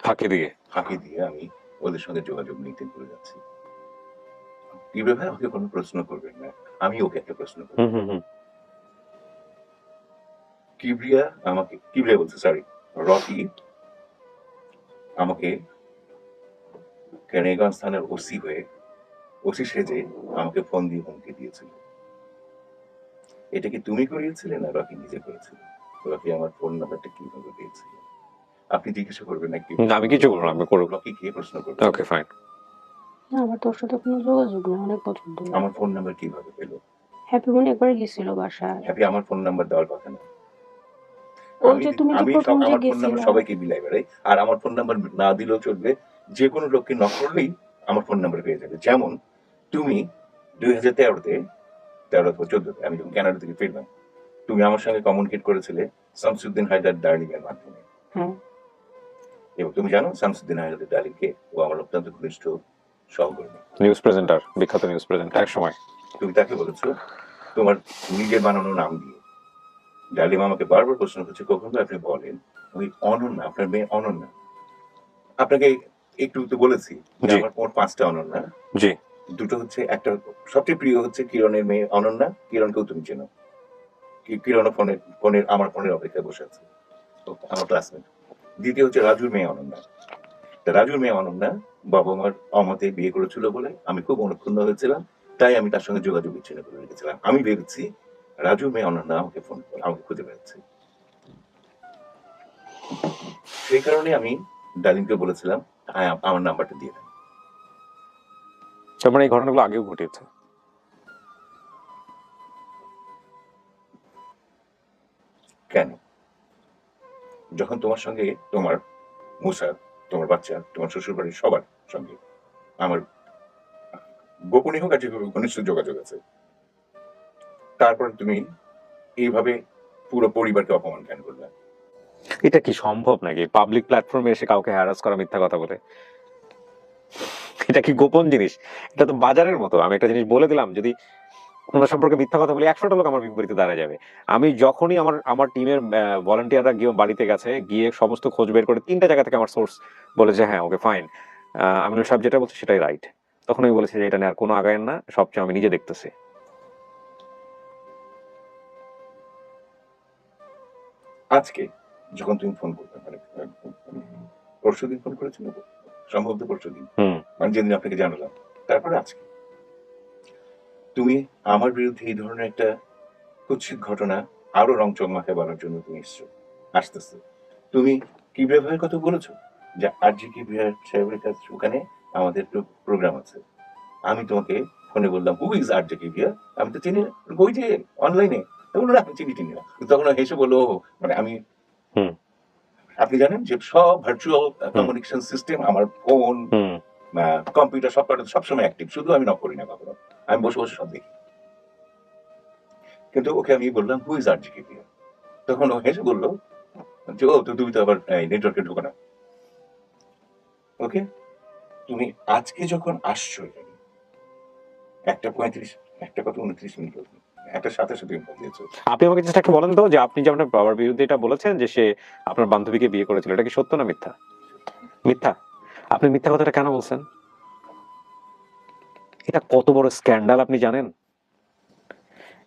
ফাঁকি দিয়ে আমি ওদের সঙ্গে যোগাযোগ নিতে করে যাচ্ছি। কিভাবে আমাকে কোনো প্রশ্ন করবেন না, আমি ওকে একটা প্রশ্ন করব। কিবরিয়া বলছে, সরি, রকি আমাকে কেরানীগঞ্জ থানার ওসি সেজে আমাকে ফোন দিয়ে হুমকি দিয়েছিল। এটা কি তুমি করিয়েছিলে না রকি নিজে করেছিল? রকি আমার ফোন নাম্বারটা কিভাবে পেয়েছিল? আপনি জিজ্ঞাসা করবেন না? আমি কিছু করবো না, আমি করবো। রকি কে প্রশ্ন করবে? ওকে, ফাইন। না, আমার তোর সাথে কোনো যোগাযোগ নেই অনেক বছর ধরে। আমার ফোন নাম্বার কিভাবে পেলো? হ্যাপি মনে একবার গেছিল বাসায়। হ্যাপি আমার ফোন নাম্বার দেওয়ার কথা না। ওই যে তুমি যে প্রথম যে আমার ফোন গেছিলা, নাম্বার সবাইকে বিলাই বেড়াই, আর আমার ফোন নাম্বার না দিলেও চলবে, যে কোনো লোককে নক করলেই আমার ফোন নাম্বার পেয়ে যাবে। যেমন তুমি 2013-তে 13 অথবা 14, আমি যখন কানাডা থেকে ফিরলাম, তুমি আমার সঙ্গে কমিউনিকেট করেছিলে শামসুদ্দিন হায়দার ডার্লিং এর মাধ্যমে। হ্যাঁ এবং তুমি জানো শামসুদ্দিন হায়দার ডার্লিং কে? ও আমার অত্যন্ত ঘনিষ্ঠ সহকর্মী। নিউজ প্রেজেন্টার, বিখ্যাত নিউজ প্রেজেন্টার এক সময়। তুমি তাকে বলেছো তোমার নিজের বানানো নাম দিয়ে। ডালিম আমাকে বারবার প্রশ্ন করছে, কখন আপনি বলেন ওই অনন্যা, আপনার মেয়ে অনন্যা। আপনাকে একটু তো বলেছি যে জি। আমার মোট 5টা অনন্যা। জি। দুটো হচ্ছে, একটা সবচেয়ে প্রিয় হচ্ছে কিরণের মেয়ে অনন্যা, কিরণকেও তুমি চেনো। কিরণ আমার ফোনের অপেক্ষায় বসে আছে, ও আমার ক্লাসমেট। দ্বিতীয় হচ্ছে রাজুর মেয়ে অনন্যা। তা রাজুর মেয়ে অনন্যা বাবা মার অমতে বিয়ে করেছিল বলে আমি খুব অনুক্ষুণ্ণ হয়েছিলাম, তাই আমি তার সঙ্গে যোগাযোগ বিচ্ছিন্ন করে রেখেছিলাম। আমি ভেবেছি রাজুর মেয়ে অনন্যা আমাকে ফোন করে আমাকে খুঁজে পেয়েছে। সেই কারণে আমি ডালিমকে বলেছিলাম আমার নাম্বারটা দিয়ে দেন। তার মানে এই ঘটনাগুলো আগেও ঘটেছে। কেন? যখন তোমার সঙ্গে, তোমার মুসা, তোমার বাচ্চা, তোমার শ্বশুর বাড়ির সবার সঙ্গে আমার গোপনীয় হোক আর যেভাবে ঘনিষ্ঠ যোগাযোগ আছে, তারপরে তুমি এইভাবে পুরো পরিবারকে অপমান কেন করলে? এটা কি সম্ভব নাকি পাবলিক প্ল্যাটফর্মে এসে কাউকে হ্যারাস করা, মিথ্যা কথা বলে? এটা কি গোপন জিনিস? এটা তো বাজারের মতো। আমি একটা জিনিস বলে দিলাম, যদি ওনার সম্পর্কে মিথ্যা কথা বলি 100টা লোক আমার বিপরীতে দাঁড়ায় যাবে। আমি যখনই আমার টিমের ভলান্টিয়াররা গিয়ে বাড়িতে গেছে, গিয়ে সমস্ত খোঁজ বের করে 3টা জায়গা থেকে আমার সোর্স বলেছে হ্যাঁ ওকে ফাইন, আমিনুল সাহেব যেটা বলছে সেটাই রাইট, তখন আমি বলেছি যে এটা নিয়ে আর কোনো আগায়েন না, সবচেয়ে আমি নিজে দেখতেছি। আজকে যখন তুমি ফোন করতে, মানে পরশুদিন ফোন করেছিল, সম্ভবত পরশুদিন, হুম। মানে যেদিন আপনাকে জানালাম, তারপরে আজকে তুমি আমার বিরুদ্ধে এই ধরনের একটা কুৎসিত ঘটনা আরো রং চকমাকে বলার জন্য তুমি আসতেছো। তুমি কিবরিয়া ভাইয়ের কথা বলেছো যে আরজি কিবরিয়া সাহেবের কাছে ওখানে আমাদের প্রোগ্রাম আছে। আমি তোমাকে ফোনে বললাম হু ইজ আরজি কিবরিয়া, আমি তো চিনি না, ওই যে অনলাইনে। তখন আমি চিনি না, তখন হেসে বললো মানে আমি, হুম। আপনি জানেন যে সব ভার্চুয়াল কমিউনিকেশন সিস্টেম, আমার ফোন, হুম। কম্পিউটার সবসময় অ্যাক্টিভ, শুধু আমি নক করি না কখনো, আমি বসে বসে সব দেখি। কিন্তু ওকে আমি বললাম হু ইজ আরজি কিবরিয়া, তখন ও হেসে বললো যে ও তো তুমি তো আবার নেটওয়ার্কে ঢোকো না। ওকে, তুমি আজকে যখন আসছো এখানে 1:35, 1:29 একটা সাথে সাথে ফোন দিয়েছো। আপনি আমাকে চেষ্টা একটা বলেন তো, যে আপনি যে আপনার বাবার বিরুদ্ধে এটা বলেছেন যে সে আপনার বান্ধবীকে বিয়ে করেছিল, এটা কি সত্য না মিথ্যা? মিথ্যা। আপনি মিথ্যা কথাটা কেন বলছেন? এটা কত বড় স্ক্যান্ডাল আপনি জানেন?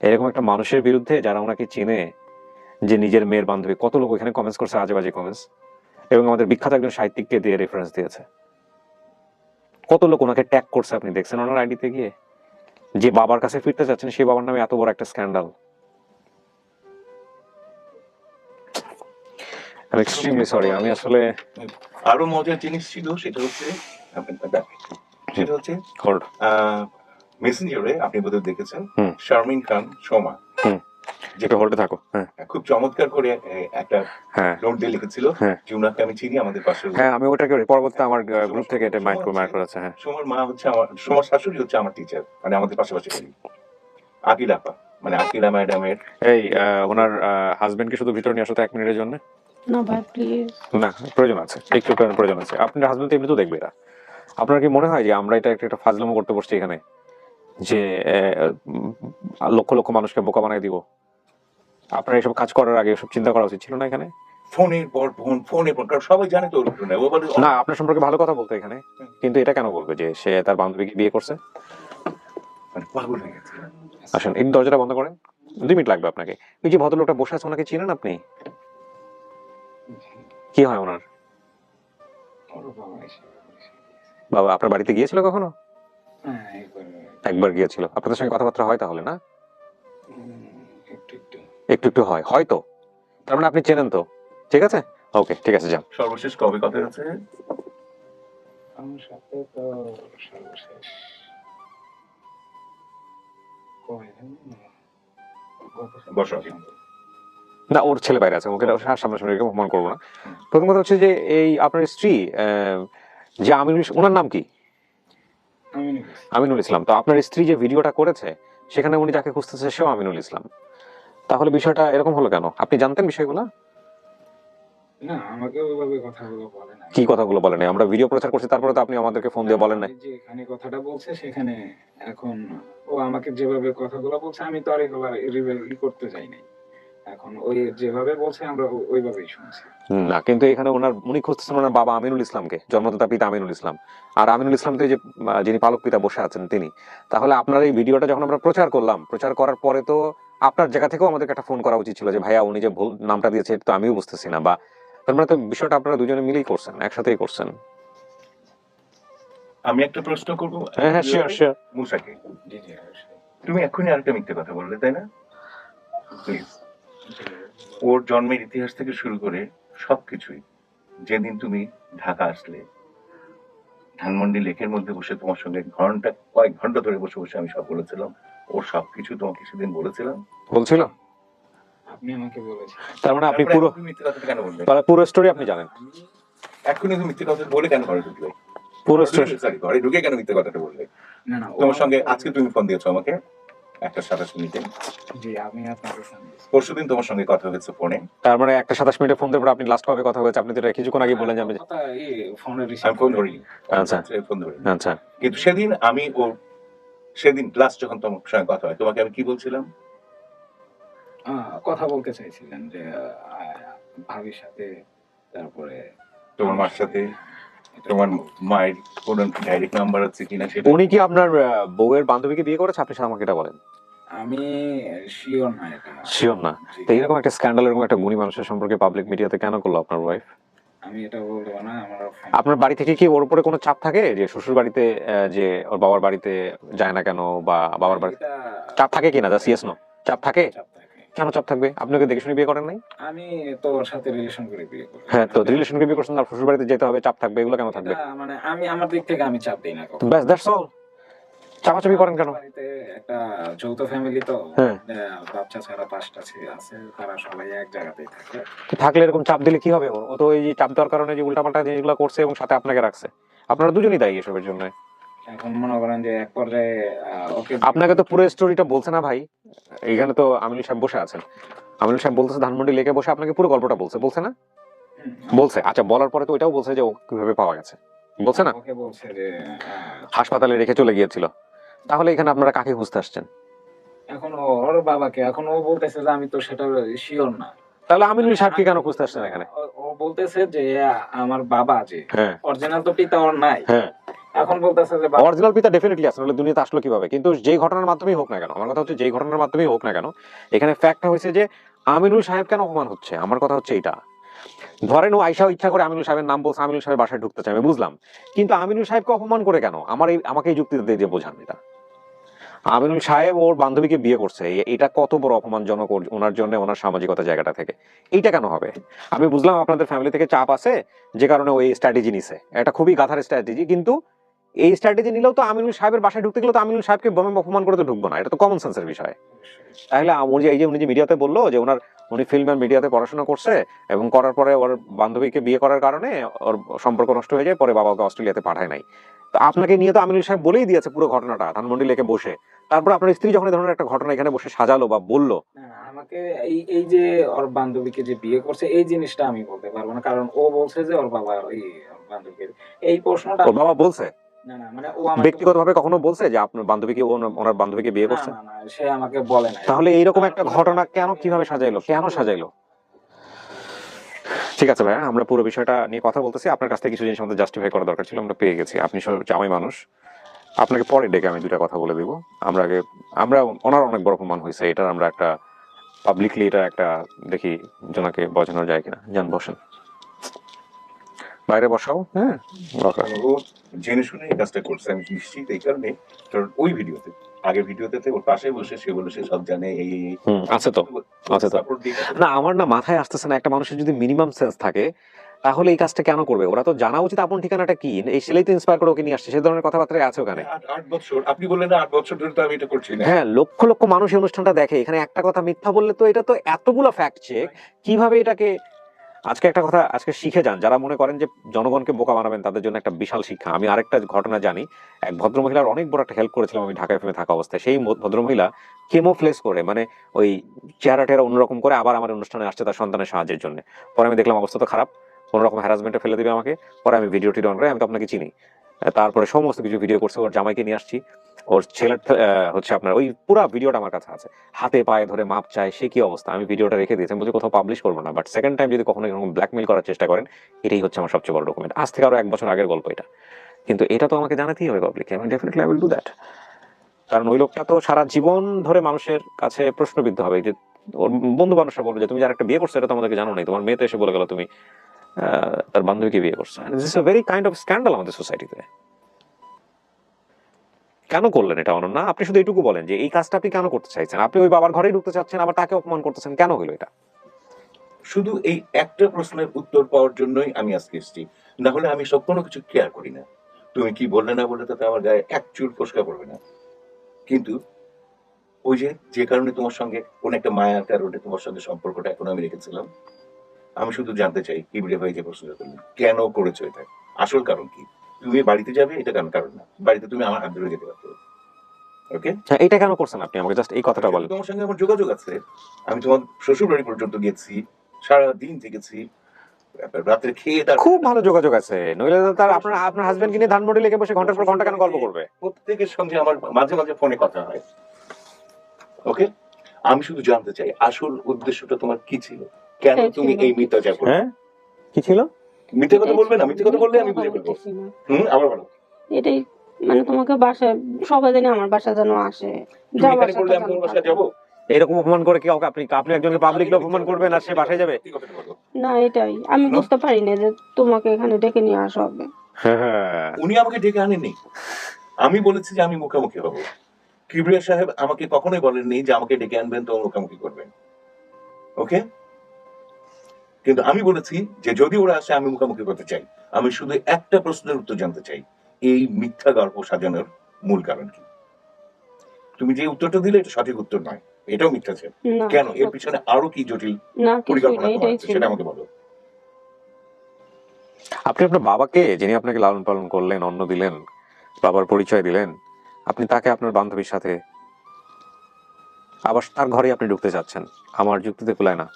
এরকম একটা মানুষের বিরুদ্ধে যারা ওনাকে চিনে, যে নিজের মেয়ের বান্ধবী, কত লোক এখানে কমেন্টস করছে, আজে বাজে কমেন্টস, এবং আমাদের বিখ্যাত একজন সাহিত্যিককে দিয়ে রেফারেন্স দিয়েছে। কত লোক ওনাকে ট্যাগ করছে, আপনি দেখছেন ওনার আইডিতে গিয়ে? যে বাবার কাছে ফিরতে চাচ্ছেন, সেই বাবার নামে এত বড় একটা স্ক্যান্ডাল। আমি এক্সট্রিমলি সরি। আমি আসলে আরো মজার জিনিস ছিল, সেটা হচ্ছে হোল্ড। মেসেঞ্জারে আপনি বোধহয় দেখেছেন হুম। শারমিন খান সোমা যেটা হোল্ডে থাকো। হ্যাঁ খুব চমৎকার করে একটা হ্যাঁ নোট দিয়ে লিখেছিল হ্যাঁ যে উনাকে আমি চিনি, আমাদের পাশে। হ্যাঁ, আমি ওটাকে পরবর্তীতে আমার গ্রুপ থেকে এটা মাইন্ড করেছে। হ্যাঁ, সোমার মা হচ্ছে সোমার শাশুড়ি হচ্ছে আমার টিচার, মানে আমাদের পাশাপাশি বাড়ি। আকিল আপা, মানে আকিলা ম্যাডামের। এই ওনার হাজবেন্ডকে শুধু ভিতরে নিয়ে আসো তো 1 মিনিটের জন্য। না ভাই প্লিজ। না, প্রয়োজন আছে, একটু প্রয়োজন আছে। আপনার হাজবেন্ড তো এমনিতেও দেখবে এরা। আপনার কি মনে হয় যে আমরা এটা একটা ফাজলামো করতে বসছি এখানে, যে লক্ষ লক্ষ মানুষকে বোকা বানাই দিব? আপনার এসব কাজ করার আগে এসব চিন্তা করা উচিত ছিল না এখানে? ফোনের পর ফোন, ফোনের পর, কারণ সবাই জানে তো ওর ঘটনা। ও বলে না, আপনার সম্পর্কে ভালো কথা বলতে এখানে, কিন্তু এটা কেন বলবে যে সে তার বান্ধবীকে বিয়ে করছে? মানে পাগল হয়ে গেছে। আসেন, এই দরজাটা বন্ধ করেন, 2 মিনিট লাগবে আপনাকে। ওই যে ভদ্রলোকটা বসে আছে, ওনাকে চিনেন আপনি? কি হয় ওনার? বাবা আপনার বাড়িতে গিয়েছিল কখনো? একবার গিয়েছিল। আপনাদের সঙ্গে কথাবার্তা হয় তাহলে, না? একটু একটু হয়, হয়তো। তার মানে আপনি চেনেন তো। ঠিক আছে, ওকে, ঠিক আছে, যান। সর্বশেষ কবে কথা হচ্ছে? আমার সাথে তো সর্বশেষ কবে জানি না, বসো। না, ওর ছেলে বাইরে আছে, ওকে সামনাসামনি রেখে অপমান করবো না। প্রথম কথা হচ্ছে যে এই আপনার স্ত্রী, যে আমিনুল, ওনার নাম কি? আমিনুল ইসলাম। তো আপনার স্ত্রী যে ভিডিওটা করেছে, সেখানে উনি যাকে খুঁজতেছে সেও আমিনুল ইসলাম। তাহলে বিষয়টা এরকম হলো কেন? আপনি জানতেন বিষয়গুলো? না, আমাকে ওইভাবে কথাগুলো বলে নাই। কি কথাগুলো বলেন? আমরা ভিডিও প্রচার করছি, তারপরে তো আপনি আমাদেরকে ফোন দিয়ে বলেন না। আমি যেখানে কথাটা বলছে সেখানে এখন ও আমাকে যেভাবে কথাগুলো বলছে আমি তো আর এগুলা রিভিল করতে যাই নাই। এখন ওই যেভাবে বলছে আমরা ওইভাবেই শুনছি। না, কিন্তু এখানে উনি খুঁজতেছেন ওনার বাবা আমিনুল ইসলামকে, জন্মদাতা পিতা আমিনুল ইসলাম। আর আমিনুল ইসলাম তো এই যে যিনি পালক পিতা বসে আছেন তিনি। তাহলে আপনার এই ভিডিওটা যখন আমরা প্রচার করলাম, প্রচার করার পরে তো আপনার জায়গা থেকেও আমাদেরকে একটা ফোন করা উচিত ছিল যে ভাইয়া উনি যে ভুল নামটা দিয়েছে এটা তো আমিও বুঝতেছি না, বা তার মানে তো বিষয়টা আপনারা দুজনে মিলেই করছেন, একসাথেই করছেন। আমি একটা প্রশ্ন করবো হ্যাঁ হ্যাঁ, শিওর শিওর। মুসাকে, জি জি অবশ্যই। তুমি এখনই আরেকটা মিথ্যে কথা বললে তাই না? প্লিজ। ওর জন্মের ইতিহাস থেকে শুরু করে সবকিছুই, যেদিন তুমি ঢাকা আসলে ধানমন্ডি লেকের মধ্যে বসে তোমার সঙ্গে কয়েক ঘন্টা ধরে বসে বসে আমি সব বলেছিলাম, ওর সবকিছু তোমাকে সেদিন বলেছিলাম। বলছিল? আপনি আমাকে বলেছেন। তার মানে আপনি তারপরে পুরো এখন তুমি মিথ্যে কথাটা কেন বললে? তাহলে পুরো স্টোরি আপনি জানেন? এখনই তুমি মিথ্যে কথা বলে কেন ঘরে ঢুকলে? পুরো স্টোরি সরি, ঘরে ঢুকে কেন মিথ্যে কথাটা বললে? না না, তোমার সঙ্গে আজকে তুমি ফোন দিয়েছো আমাকে 1:27 জি আমি আপনাকে ফোন দিয়েছি। পরশুদিন তোমার সঙ্গে কথা হয়েছে ফোনে। তার মানে 1:27 ফোন দেওয়ার পর আপনি লাস্ট কবে কথা হয়েছে? আপনি তো এটা কিছুক্ষণ আগে বলেন যে আমি। কথা এই ফোনের আমি ফোন ধরিনি। আচ্ছা। ফোন ধরিনি। আচ্ছা, কিন্তু সেদিন লাস্ট যখন তোমার সঙ্গে কথা হয় তোমাকে আমি কি বলছিলাম? কথা বলতে চাইছিলেন যে ভাবির সাথে, তারপরে তোমার মার সাথে, তোমার মায়ের কোন ডাইরেক্ট নাম্বার আছে কিনা সেটা। উনি কি আপনার বউয়ের বান্ধবীকে বিয়ে করেছে? আপনি আমাকে এটা বলেন। আমি শিওর না এটা। শিওর না? জি। তো এরকম একটা স্ক্যান্ডাল, এরকম একটা গুণী মানুষের সম্পর্কে পাবলিক মিডিয়াতে কেন করলো আপনার ওয়াইফ? আমি এটা বলবো না আমার আপনার বাড়ি থেকে কি ওর উপরে কোনো চাপ থাকে যে শ্বশুর বাড়িতে যে ওর বাবার বাড়িতে যায় না কেন, বা বাবার বাড়ি এটা চাপ থাকে কিনা? Just yes no. চাপ থাকে? চাপ থাকে। কেন চাপ থাকবে? আপনি ওকে দেখে শুনে বিয়ে করেন নাই? আমি তো ওর সাথে রিলেশন করে বিয়ে করি। হ্যাঁ, তো রিলেশন বিয়ে করছেন, আর শ্বশুর বাড়িতে যেতে হবে, চাপ থাকবে, এগুলো কেন থাকবে? এটা মানে আমি আমার দিক থেকে আমি চাপ দিই না কখনো। ব্যাস, দ্যাটস অল। চাপাচাপি করেন কেন? বাড়িতে একটা যৌথ ফ্যামিলি তো, হ্যাঁ। বাচ্চা ছাড়া 5টা ছেলে আছে, তারা সবাই এক জায়গাতেই থাকে। থাকলে এরকম চাপ দিলে কি হবে? ও তো এই যে চাপ দেওয়ার কারণে যে উল্টাপাল্টা জিনিসগুলো করছে এবং সাথে আপনাকে রাখছে, আপনারা দুজনেই দায়ী এসবের জন্য। এখন মনে করেন যে এক পর্যায়ে ওকে আপনাকে তো পুরো স্টোরিটা বলছে না ভাই? এইখানে তো আমিনুল সাহেব বসে আছেন, আমিনুল সাহেব বলতেছে ধানমন্ডি লেকে বসে আপনাকে পুরো গল্পটা বলছে না? বলছে। আচ্ছা, বলার পরে তো ওইটাও বলছে যে ও কিভাবে পাওয়া গেছে, বলছে না? ওকে বলছে যে হাসপাতালে রেখে চলে গিয়েছিল। তাহলে এখানে আপনারা কাকে খুঁজতে আসছেন? এখন ওর বাবাকে, এখন ও বলতেছে যে আমি তো সেটা শিওর না। তাহলে আমিনুল সাহেবকে কেন খুঁজতে আসছেন এখানে? ও বলতেছে যে আমার বাবা যে হ্যাঁ অরিজিনাল তো পিতা ওর নাই। হ্যাঁ, এখন বলতেছে যে অরিজিনাল পিতা ডেফিনেটলি আছে, নাহলে দুনিয়াতে আসলো কিভাবে? কিন্তু যেই ঘটনার মাধ্যমেই হোক না কেন, আমার কথা হচ্ছে যেই ঘটনার মাধ্যমেই হোক না কেন, এখানে ফ্যাক্টটা হয়েছে যে আমিনুল সাহেব কেন অপমান হচ্ছে। আমার কথা হচ্ছে এইটা। ধরেন ও আইসা ইচ্ছা করে আমিনুল সাহেবের নাম বলছে, আমিনুল সাহেবের বাসায় ঢুকতে চাই, আমি বুঝলাম, কিন্তু আমিনুল সাহেবকে অপমান করে কেন? আমাকে এই যুক্তি দিয়ে বোঝান এটা। আমিনুল সাহেব ওর বান্ধবীকে বিয়ে করছে, এটা কত বড় অপমানজনক ওনার জন্য, ওনার সামাজিকতা জায়গাটা থেকে। এইটা কেন হবে? আমি বুঝলাম আপনাদের ফ্যামিলি থেকে চাপ আছে যে কারণে ওই স্ট্র্যাটেজি নিছে, এটা খুবই গাধার স্ট্র্যাটেজি। কিন্তু এই স্ট্র্যাটেজি নিলেও তো আমিনুল সাহেবের বাসায় ঢুকতে গেলে তো আমিনুল সাহেবকে বোমে অপমান করে তো ঢুকবো না, এটা তো কমন সেন্সের বিষয়। তাহলে উনি যে মিডিয়াতে বললো যে উনি ফিল্ম এন্ড মিডিয়াতে পড়াশোনা করছে এবং করার পরে ওর বান্ধবীকে বিয়ে করার কারণে ওর সম্পর্ক নষ্ট হয়ে যায়, পরে বাবাকে অস্ট্রেলিয়াতে পাঠায় নাই। তো আপনাকে নিয়ে তো আমিনুল সাহেব বলেই দিয়েছে পুরো ঘটনাটা ধানমন্ডি লেকে বসে। তারপর আপনার স্ত্রী যখন এই ধরনের একটা ঘটনা এখানে বসে সাজালো বা বললো, আমাকে এই যে ওর বান্ধবীকে যে বিয়ে করছে এই জিনিসটা আমি বলতে পারবো না, কারণ ও বলছে যে ওর বাবা ওই বান্ধবীকে এই প্রশ্নটা ওর বাবা বলছে না না মানে ও আমাকে ব্যক্তিগতভাবে কখনো বলছে যে আপনার বান্ধবীকে ওনার বান্ধবীকে বিয়ে করছে? না না সে আমাকে বলে না। তাহলে এইরকম একটা ঘটনা কিভাবে সাজাইলো? ঠিক আছে ভাইয়া, আমরা পুরো বিষয়টা নিয়ে কথা বলতেছি। আপনার কাছ থেকে কিছু জিনিস আমাদের জাস্টিফাই করা দরকার ছিল, আমরা পেয়ে গেছি। আপনি জামাই মানুষ, আপনাকে পরে ডেকে আমি দুটা কথা বলে দিব। আমরা ওনার অনেক বড় অপমান হয়েছে, এটার আমরা একটা পাবলিকলি এটা একটা দেখি জনাকে বোঝানো যায় কিনা। যান বসেন, বাইরে বসাও। হ্যাঁ, ও জেনে শুনে এই কাজটা করছে আমি নিশ্চিত, এই কারণে কারণ ওই ভিডিওতে, আগের ভিডিওতে ওর পাশে বসে সে বলে সে সব জানে এই আছে তো। না, আমার না মাথায় আসতেছে না, একটা মানুষের যদি মিনিমাম সেন্স থাকে তাহলে এই কাজটা কেন করবে? ওরা তো জানা উচিত আপন ঠিকানাটা কি, এই ছেলেই তো ইন্সপায়ার করে ওকে নিয়ে আসছে, সে ধরনের কথাবার্তা আছে ওখানে। 8 বছর আপনি বললেন না, 8 বছর ধরে তো আমি এটা করছি না। হ্যাঁ, লক্ষ লক্ষ মানুষ এই অনুষ্ঠানটা দেখে, এখানে একটা কথা মিথ্যা বললে তো এটা তো এতগুলো ফ্যাক্ট চেক, কিভাবে এটাকে আজকে একটা কথা আজকে শিখে যান, যারা মনে করেন যে জনগণকে বোকা বানাবেন তাদের জন্য একটা বিশাল শিক্ষা। আমি আরেকটা ঘটনা জানি, এক ভদ্রমহিলার অনেক বড় একটা হেল্প করেছিলাম আমি ঢাকা এফএমে থাকা অবস্থায়। সেই ভদ্রমহিলা কেমোফ্লেক্স করে, মানে ওই চেহারা টেরা অন্যরকম করে আবার আমার অনুষ্ঠানে আসছে তার সন্তানের সাহায্যের জন্য। পরে আমি দেখলাম অবস্থা তো খারাপ, কোনো রকম হ্যারাসমেন্টে ফেলে দিবে আমাকে। পরে আমি ভিডিওটি অন করে, আমি তো আপনাকে চিনি, তারপরে সমস্ত কিছু ভিডিও করছে, ওর জামাইকে নিয়ে আসছি, ওর ছেলের হচ্ছে আপনার ওই পুরো ভিডিওটা আমার কাছে আছে, হাতে পায়ে ধরে মাপ চায়, সে কি অবস্থা। আমি ভিডিওটা রেখে দিয়েছি, আমি বলছি কোথাও পাবলিশ করবো না, বাট সেকেন্ড টাইম যদি কখনো এরকম ব্ল্যাকমেল করার চেষ্টা করেন, এটাই হচ্ছে আমার সবচেয়ে বড় ডকুমেন্ট। আজ থেকে আরো 1 বছর আগের গল্প এটা, কিন্তু এটা তো আমাকে জানাতেই হবে পাবলিককে। আমি definitely I will do that, কারণ ওই লোকটা তো সারা জীবন ধরে মানুষের কাছে প্রশ্নবিদ্ধ হবে। যে ওর বন্ধু বান্ধবরা বলবে যে তুমি যার একটা বিয়ে করছো এটা তো আমাদেরকে জানো নাই, তোমার মেয়ে তো এসে বলে গেল তুমি তার বান্ধবীকে বিয়ে করছো। This is a very kind of scandal আমাদের সোসাইটিতে। কেন করলেন এটা অনন্যা? আপনি শুধু এইটুকু বলেন যে এই কাজটা আপনি কেন করতে চাইছেন। আপনি ওই বাবার ঘরেই ঢুকতে চাচ্ছেন, আবার তাকে অপমান করতেছেন, কেন হলো এটা? শুধু এই একটা প্রশ্নের উত্তর পাওয়ার জন্যই আমি আজকে এসেছি, না হলে আমি সব কোনো কিছু কেয়ার করি না। তুমি কি বললে না বললে তাতে আমার গায়ে এক চুল ফোসকা পড়বে না। কিন্তু ওই যে কারণে তোমার সঙ্গে কোন একটা মায়ার কারণে তোমার সঙ্গে সম্পর্কটা এখন আমি রেখেছিলাম, আমি শুধু জানতে চাই কিবরে ভাই যে প্রশ্নটা করলেন কেন করেছো এটা, আসল কারণ কি? তুমি বাড়িতে যাবে এটা কেন কারণ না, বাড়িতে তুমি আমার হাত ধরে যেতে পারতো। ওকে, হ্যাঁ, এটা কেন করছেন আপনি আমাকে জাস্ট এই কথাটা বলেন। তোমার সঙ্গে আমার যোগাযোগ আছে, আমি তোমার শ্বশুর বাড়ি পর্যন্ত গেছি, সারা দিন থেকেছি, রাত্রে খেয়ে তার খুব ভালো যোগাযোগ আছে, নইলে তো তার আপনার আপনার হাজবেন্ডকে নিয়ে ধানমন্ডি লেগে বসে ঘন্টার পর ঘন্টা কেন গল্প করবে? প্রত্যেকের সঙ্গে আমার মাঝে মাঝে ফোনে কথা হয়। ওকে, আমি শুধু জানতে চাই আসল উদ্দেশ্যটা তোমার কি ছিল, কেন তুমি এই মিথ্যাচার করলে? হ্যাঁ, কি ছিল? মিথ্যে কথা বলবে না, মিথ্যে কথা বললে আমি বুঝে ফেলবো। আবার বলো। এটাই, মানে তোমাকে বাসায় সবাই জানে আমার বাসা যেন আসে, তুমি যাওয়ার এখানে বললে আমি তোমার বাসায় যাবো? এরকম অপমান করে কি আপনি আপনি একজনকে পাবলিকলি অপমান করবেন আর সে বাসায় যাবে? কি কথাটা বলো? না, এটাই আমি বুঝতে পারি না যে তোমাকে এখানে ডেকে নিয়ে আসা হবে। হ্যাঁ, উনি আমাকে ডেকে আনেনি, আমি বলেছি যে আমি মুখোমুখি হবো। কিবরিয়া সাহেব আমাকে কখনোই বলেননি যে আমাকে ডেকে আনবেন তো মুখোমুখি করবেন। ওকে, কিন্তু আমি বলেছি যে যদি ওরা আসে আমি মুখোমুখি করতে চাই। আমি শুধু একটা প্রশ্নের উত্তর জানতে চাই, এই মিথ্যা গল্প সাজানোর মূল কারণ কি? তুমি যে উত্তরটা দিলে এটা সঠিক উত্তর নয়, এটাও মিথ্যা ছিল। না, কেন এর পিছনে আরো কি জটিল না কিছুই পরিকল্পনা না, তোমার এটাই আছে ছিল। সেটা আমাকে বলো। আপনি আপনার বাবাকে, যিনি আপনাকে লালন পালন করলেন, অন্ন দিলেন, বাবার পরিচয় দিলেন, আপনি তাকে আপনার বান্ধবীর সাথে আবার তার ঘরে আপনি ঢুকতে চাচ্ছেন, আমার যুক্তিতে কুলায় না।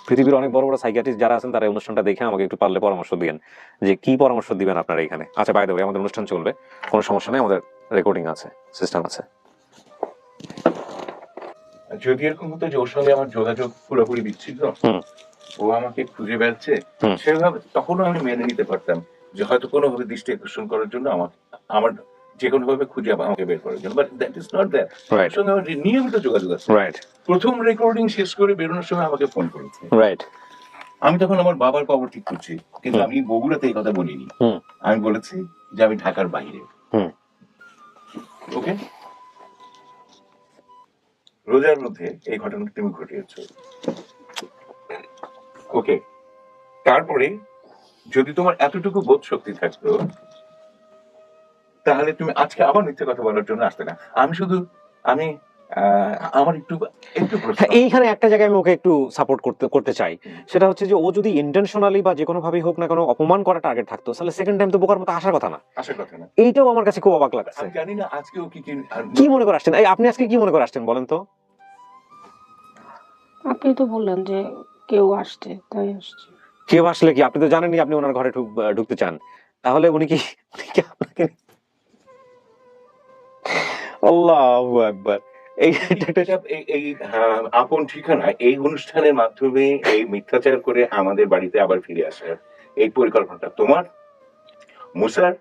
পৃথিবীর অনেক বড় বড় সাইকিয়াট্রিস্ট যারা আছেন তারা এই অনুষ্ঠানটা দেখে আমাকে একটু পারলে পরামর্শ দিবেন যে কি পরামর্শ দিবেন আপনারা এখানে। আচ্ছা, বাই দ্য ওয়ে, আমাদের অনুষ্ঠান চলবে, কোনো সমস্যা নেই, আমাদের রেকর্ডিং আছে, সিস্টেম আছে। যদি এরকম হতো যে ওর সঙ্গে আমার যোগাযোগ পুরোপুরি বিচ্ছিন্ন, ও আমাকে খুঁজে বেড়াচ্ছে, সেভাবে তখনও আমি মেনে নিতে পারতাম যে হয়তো কোনোভাবে দৃষ্টি আকর্ষণ করার জন্য আমার যে কোনো ভাবে খুঁজে আমাকে বের করার জন্য, but that is not that. ওর সঙ্গে আমার নিয়মিত যোগাযোগ আছে। রাইট, প্রথম রেকর্ডিং শেষ করে বেরোনোর সময় আমাকে ফোন করেছে। রাইট। আমি তখন আমার বাবার খবর ঠিক করছি, কিন্তু আমি বগুড়াতে এই কথা বলিনি। আমি বলেছি যে আমি ঢাকার বাইরে। ওকে, রোজার মধ্যে এই ঘটনাটা তুমি ঘটিয়েছ। ওকে, তারপরে যদি তোমার এতটুকু বোধ শক্তি থাকতো তাহলে তুমি আজকে আবার মিথ্যে কথা বলার জন্য আসতে না। আমি আমার একটু প্রশ্ন। এইখানে একটা জায়গায় আমি ওকে একটু সাপোর্ট করতে চাই, সেটা হচ্ছে যে ও যদি ইন্টেনশনালি বা যে কোনো ভাবেই হোক না কেন অপমান করা টার্গেট থাকতো, তাহলে সেকেন্ড টাইম তো বোকার মতো আসার কথা না। আসার কথা না, এইটাও আমার কাছে খুব অবাক লাগছে। আমি জানি না আজকেও কি মনে করে আসছেন? এই আপনি আজকে কি মনে করে আসছেন বলেন তো? আপনি তো বললেন যে কেউ আসছে, তাই আসছে। কেউ আসলে কি? আপনি তো জানেনই আপনি ওনার ঘরে ঢুকতে চান, তাহলে উনি কি আপনাকে? আল্লাহু আকবার। এই আপন ঠিকানা এই অনুষ্ঠানের মাধ্যমে এই মিথ্যাচার করে আমাদের বাড়িতে আবার ফিরে আসার এই পরিকল্পনাটা তোমার, মুসার,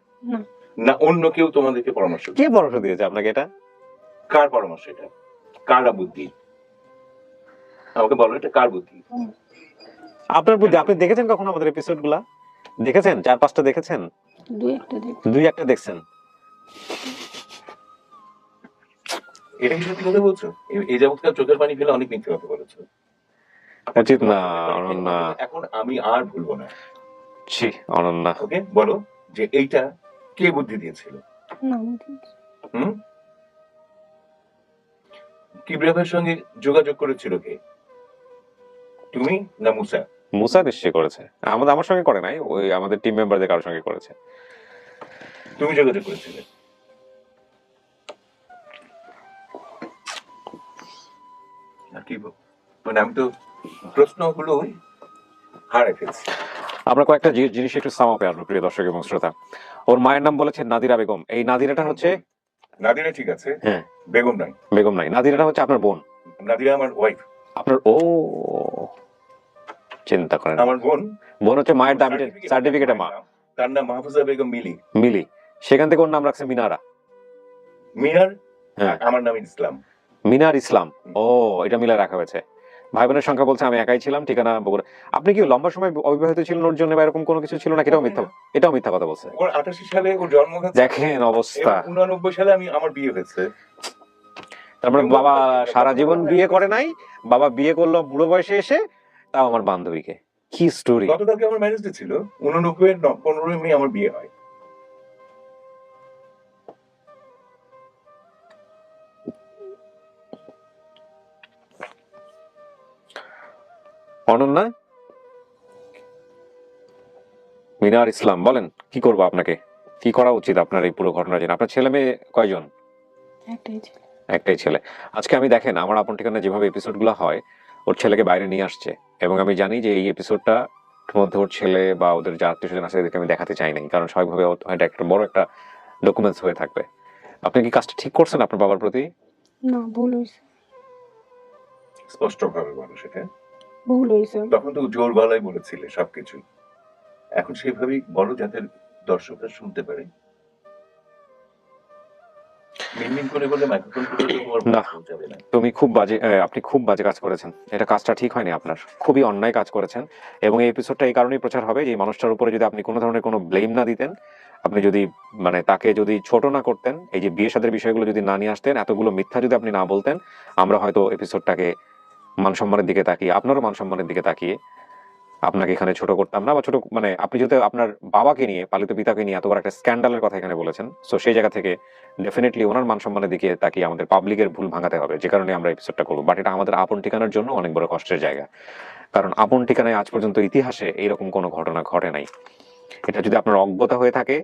না অন্য কেউ তোমাদেরকে পরামর্শ? কে পরামর্শ দিয়েছে আপনাকে এটা? কার পরামর্শ এটা? কার বুদ্ধি? আমাকে বলো, এটা কার বুদ্ধি? আপনার বুদ্ধি। আপনি দেখেছেন কখনো আমাদের এপিসোড গুলা? দেখেছেন? 4-5টা দেখেছেন? দুই একটা দেখছেন? এটা কি সত্যি কথা বলছো? এই যাবৎকাল চোখের পানি ফেলে অনেক মিথ্যে কথা বলেছো। উচিত না অনন্যা। এখন আমি আর ভুলবো না। ছি অনন্যা। ওকে, বলো যে এইটা কে বুদ্ধি দিয়েছিল? কিবরিয়া ভাইয়ের সঙ্গে যোগাযোগ করেছিল কে? তুমি না মুসা? মুসা নিশ্চয়ই করেছে, আমার সঙ্গে করে নাই, ওই আমাদের টিম মেম্বারদের কারোর সঙ্গে করেছে। তুমি যোগাযোগ করেছিলে? আর কি বল, মানে আমি তো প্রশ্নগুলো হারাই ফেলছি। আমরা কয়েকটা জিনিস একটু সামাপে আসবো প্রিয় দর্শক এবং শ্রোতা। ওর মায়ের নাম বলেছে নাদিরা বেগম। এই নাদিরাটা হচ্ছে, নাদিরা ঠিক আছে, হ্যাঁ বেগম নাই। বেগম নাই, নাদিরাটা হচ্ছে আপনার বোন। নাদিরা আমার ওয়াইফ। আপনার ও, চিন্তা করেন, আমার বোন। বোন হচ্ছে মায়ের দাবিটা সার্টিফিকেটে মা। তার নাম মাহফুজা বেগম মিলি। মিলি, সেখান থেকে ওর নাম রাখছে মিনারা। মিনার, হ্যাঁ আমার নাম ইসলাম। মিনার ইসলাম। ও, এটা মিলা রাখা হয়েছে। ভাই বোনের সংখ্যা বলছে আমি একাই ছিলাম, ঠিকানা বগুড়া। আপনি কি লম্বা সময় অবিবাহিত ছিলেন ওর জন্য বা এরকম কোনো কিছু ছিল নাকি? এটাও মিথ্যা, এটাও মিথ্যা কথা বলছে। ওর 88 সালে ওর জন্ম হয়েছে, দেখেন অবস্থা। 89 সালে আমার বিয়ে হয়েছে। তারপরে বাবা সারা জীবন বিয়ে করে নাই, বাবা বিয়ে করলো বুড়ো বয়সে এসে, তাও আমার বান্ধবীকে। কি স্টোরি! গতকালকে আমার ম্যারেজ ডে ছিল, 89 15 মে আমার বিয়ে হয়। অনন্যা, মিনার ইসলাম বলেন কি করবো আপনাকে, কি করা উচিত আপনার এই পুরো ঘটনা জেনে? আপনার ছেলে মেয়ে কয়জন? একটাই ছিল। একটাই ছেলে। আজকে আমি দেখেন আমার আপন ঠিকানা যেভাবে এপিসোড গুলো হয়, ওর ছেলেকে বাইরে নিয়ে আসছে, এবং আমি জানি যে এই এপিসোডটা মধ্যে ওর ছেলে বা ওদের যে আত্মীয় স্বজন আছে এদেরকে আমি দেখাতে চাই নাই, কারণ স্বাভাবিকভাবে এটা একটা বড় একটা ডকুমেন্টস হয়ে থাকবে। আপনি কি কাজটা ঠিক করছেন আপনার বাবার প্রতি? না, ভুল হয়েছে, স্পষ্ট ভাবে বলো সেটা। ভুল হয়েছে। তখন তো জোর গলায় বলেছিলে সবকিছু, এখন সেভাবেই বলো যাতে দর্শকরা শুনতে পারে। মিনমিন করে বলে মাইক্রোফোন করে তো তোমার না, ভালো যাবে না। তুমি খুব বাজে, আপনি খুব বাজে কাজ করেছেন। এটা কাজটা ঠিক হয়নি আপনার, খুবই অন্যায় কাজ করেছেন। এবং এই এপিসোডটা এই কারণেই প্রচার হবে যে এই মানুষটার উপরে যদি আপনি কোনো ধরনের কোনো ব্লেম না দিতেন, আপনি যদি মানে তাকে যদি ছোট না করতেন, এই যে বিয়ে শাদের বিষয়গুলো যদি না নিয়ে আসতেন, এতগুলো মিথ্যা যদি আপনি না বলতেন, আমরা হয়তো এপিসোডটাকে মান সম্মানের দিকে তাকিয়ে, আপনারও মান সম্মানের দিকে তাকিয়ে আপনাকে এখানে ছোট করতাম না, বা ছোট মানে আপনি যদি আপনার বাবাকে নিয়ে, পালিত পিতাকে নিয়ে এত বড় একটা স্ক্যান্ডালের কথা এখানে বলেছেন, সো সেই জায়গা থেকে ডেফিনেটলি ওনার মান সম্মানের দিকে তাকিয়ে আমাদের পাবলিকের ভুল ভাঙাতে হবে, যে কারণে আমরা এপিসোডটা করবো। বাট এটা আমাদের আপন ঠিকানার জন্য অনেক বড় কষ্টের জায়গা, কারণ আপন ঠিকানায় আজ পর্যন্ত ইতিহাসে এইরকম কোনো ঘটনা ঘটে নাই। এটা যদি আপনার অজ্ঞতা হয়ে থাকে,